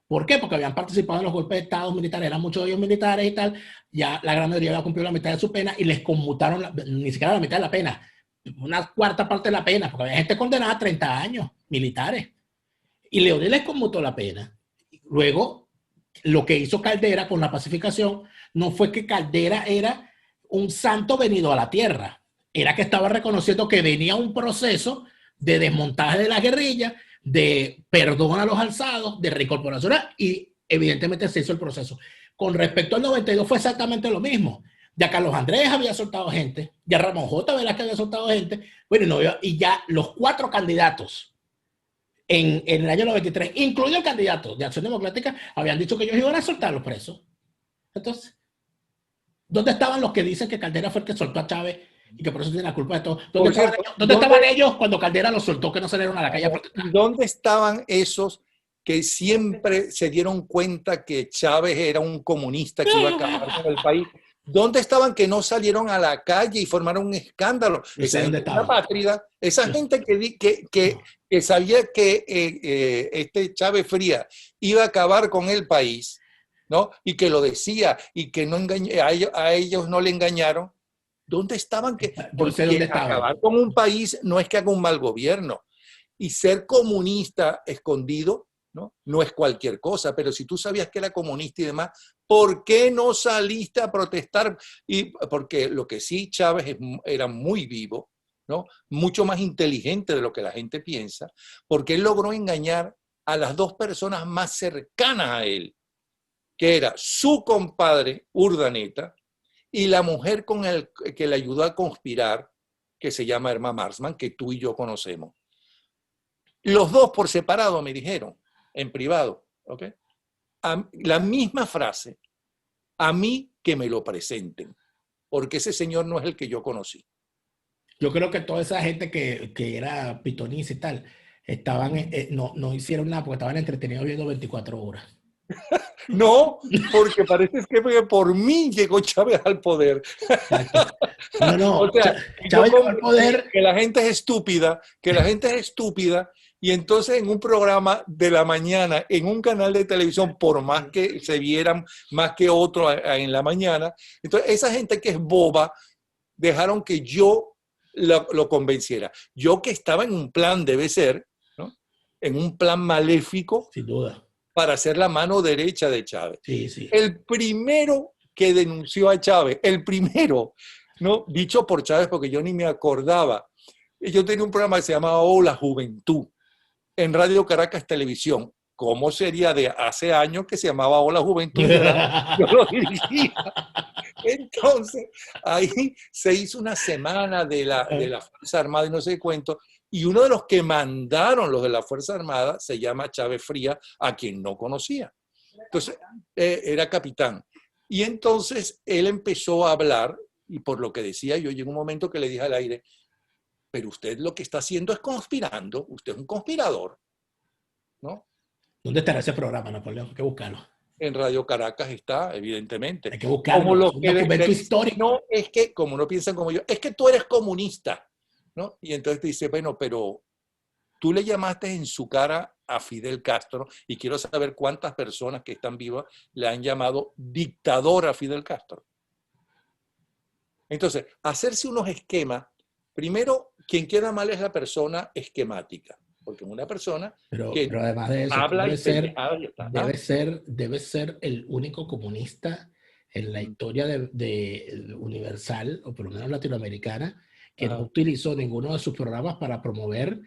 S1: ¿Por qué? Porque habían participado en los golpes de Estado militares, eran muchos de ellos militares y tal, ya la gran mayoría había cumplido la mitad de su pena y les conmutaron ni siquiera la mitad de la pena, una cuarta parte de la pena, porque había gente condenada a 30 años, militares. Y Leonel les conmutó la pena. Luego, lo que hizo Caldera con la pacificación no fue que Caldera era un santo venido a la tierra, era que estaba reconociendo que venía un proceso de desmontaje de la guerrilla, de perdón a los alzados, de reincorporación, y evidentemente se hizo el proceso. Con respecto al 92 fue exactamente lo mismo. Ya Carlos Andrés había soltado gente, ya Ramón J. Velázquez había soltado gente, bueno, y ya los 4 candidatos en el año 93, incluido el candidato de Acción Democrática, habían dicho que ellos iban a soltar a los presos. Entonces, ¿dónde estaban los que dicen que Caldera fue el que soltó a Chávez y que por eso tiene la culpa de todo? ¿Dónde estaban ellos cuando Caldera los soltó, que no salieron a la calle a protestar?
S2: ¿Dónde estaban esos que siempre se dieron cuenta que Chávez era un comunista que iba a acabar con el país? ¿Dónde estaban que no salieron a la calle y formaron un escándalo? Esa gente apátrida, esa gente que sabía que este Chávez Fría iba a acabar con el país, ¿no? Y que lo decía y que no a ellos no le engañaron. ¿Dónde estaban? Porque acabar con un país no es que haga un mal gobierno. Y ser comunista escondido, ¿no? Es cualquier cosa, pero si tú sabías que era comunista y demás, ¿por qué no saliste a protestar? Porque lo que sí, Chávez era muy vivo, ¿no? Mucho más inteligente de lo que la gente piensa, porque él logró engañar a las dos personas más cercanas a él, que era su compadre Urdaneta y la mujer con el que le ayudó a conspirar, que se llama Irma Marsman, que tú y yo conocemos. Los dos por separado me dijeron, en privado, ¿ok? La misma frase, a mí que me lo presenten, porque ese señor no es el que yo conocí.
S1: Yo creo que toda esa gente que era pitoniza y tal, no hicieron nada porque estaban entretenidos viendo 24 horas.
S2: No, porque parece que por mí llegó Chávez al poder.
S1: No.
S2: O sea,
S1: Chávez llegó al poder.
S2: Que la gente es estúpida, y entonces en un programa de la mañana, en un canal de televisión, por más que se vieran más que otro en la mañana, entonces esa gente que es boba, dejaron que yo lo convenciera. Yo que estaba en un plan, debe ser, ¿no? En un plan maléfico.
S1: Sin duda.
S2: Para ser la mano derecha de Chávez.
S1: Sí.
S2: El primero que denunció a Chávez, el primero, ¿no? Dicho por Chávez porque yo ni me acordaba. Yo tenía un programa que se llamaba Hola Juventud en Radio Caracas Televisión. ¿Cómo sería de hace años que se llamaba Hola Juventud? Yo lo dirigía. Entonces, ahí se hizo una semana de la Fuerza Armada y no sé qué cuento, y uno de los que mandaron los de la Fuerza Armada se llama Chávez Fría, a quien no conocía. Entonces, era capitán. Y entonces él empezó a hablar, y por lo que decía yo, llegó un momento que le dije al aire, pero usted lo que está haciendo es conspirando, usted es un conspirador, ¿no?
S1: ¿Dónde estará ese programa, Napoleón? Hay que buscarlo.
S2: En Radio Caracas está, evidentemente.
S1: Hay que buscarlo,
S2: como
S1: es un documento histórico.
S2: No, es que, como no piensan como yo, es que tú eres comunista, ¿no? Y entonces te dice, bueno, pero tú le llamaste en su cara a Fidel Castro, y quiero saber cuántas personas que están vivas le han llamado dictador a Fidel Castro. Entonces, hacerse unos esquemas, primero, quien queda mal es la persona esquemática. Porque una persona
S1: pero
S2: que
S1: además de eso,
S2: habla
S1: debe ser el único comunista en la historia de Universal, o por lo menos latinoamericana, que no utilizó ninguno de sus programas para promover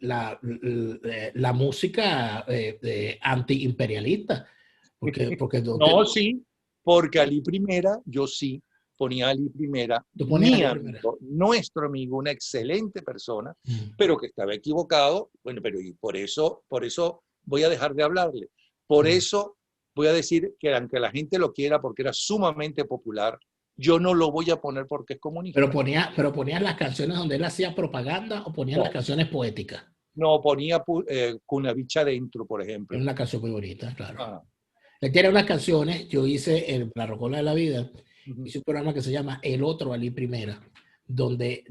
S1: la música antiimperialista. Porque
S2: no, sí, porque Ali Primera, yo sí ponía a Ali Primera, mi amigo, nuestro amigo, una excelente persona, pero que estaba equivocado. Bueno, pero y por eso voy a dejar de hablarle. Por eso voy a decir que aunque la gente lo quiera porque era sumamente popular, yo no lo voy a poner porque es comunista.
S1: Pero ponías las canciones donde él hacía propaganda, o ponías las canciones poéticas.
S2: No, ponía Cunabicha Dentro, por ejemplo.
S1: Es una canción muy bonita, claro. Él tiene unas canciones, yo hice en La Rocola de la Vida, hice un programa que se llama El Otro Ali Primera, donde,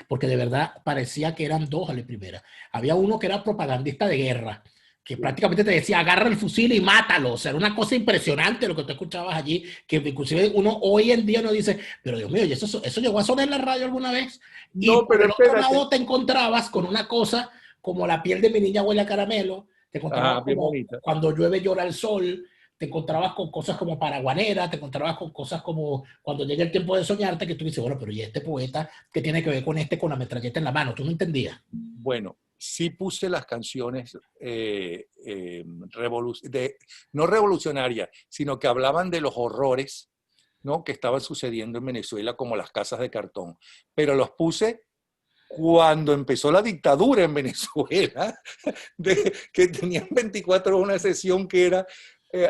S1: porque de verdad parecía que eran dos Ali Primera. Había uno que era propagandista de guerra, que prácticamente te decía, agarra el fusil y mátalo. O sea, era una cosa impresionante lo que tú escuchabas allí, que inclusive uno hoy en día no dice, pero Dios mío, ¿y eso llegó a sonar en la radio alguna vez?
S2: No,
S1: y por el otro lado te encontrabas con una cosa como La piel de mi niña huele a caramelo, te encontrabas como Cuando llueve llora el sol, te encontrabas con cosas como Paraguanera, te encontrabas con cosas como Cuando llega el tiempo de soñarte, que tú dices, bueno, pero ¿y este poeta qué tiene que ver con la metralleta en la mano? Tú no entendías.
S2: Bueno, sí puse las canciones no revolucionarias, sino que hablaban de los horrores, ¿no?, que estaban sucediendo en Venezuela, como las casas de cartón. Pero los puse cuando empezó la dictadura en Venezuela, que tenían 24 horas una sesión que era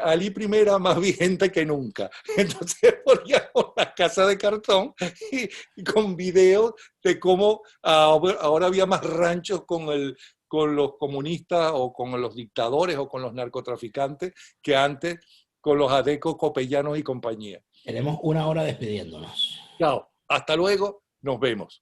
S2: Ali Primera más vigente que nunca. Entonces poníamos la casa de cartón y con videos de cómo ahora había más ranchos con los comunistas o con los dictadores o con los narcotraficantes que antes con los adecos, copellanos y compañía.
S1: Tenemos una hora despidiéndonos.
S2: Chao, hasta luego, nos vemos.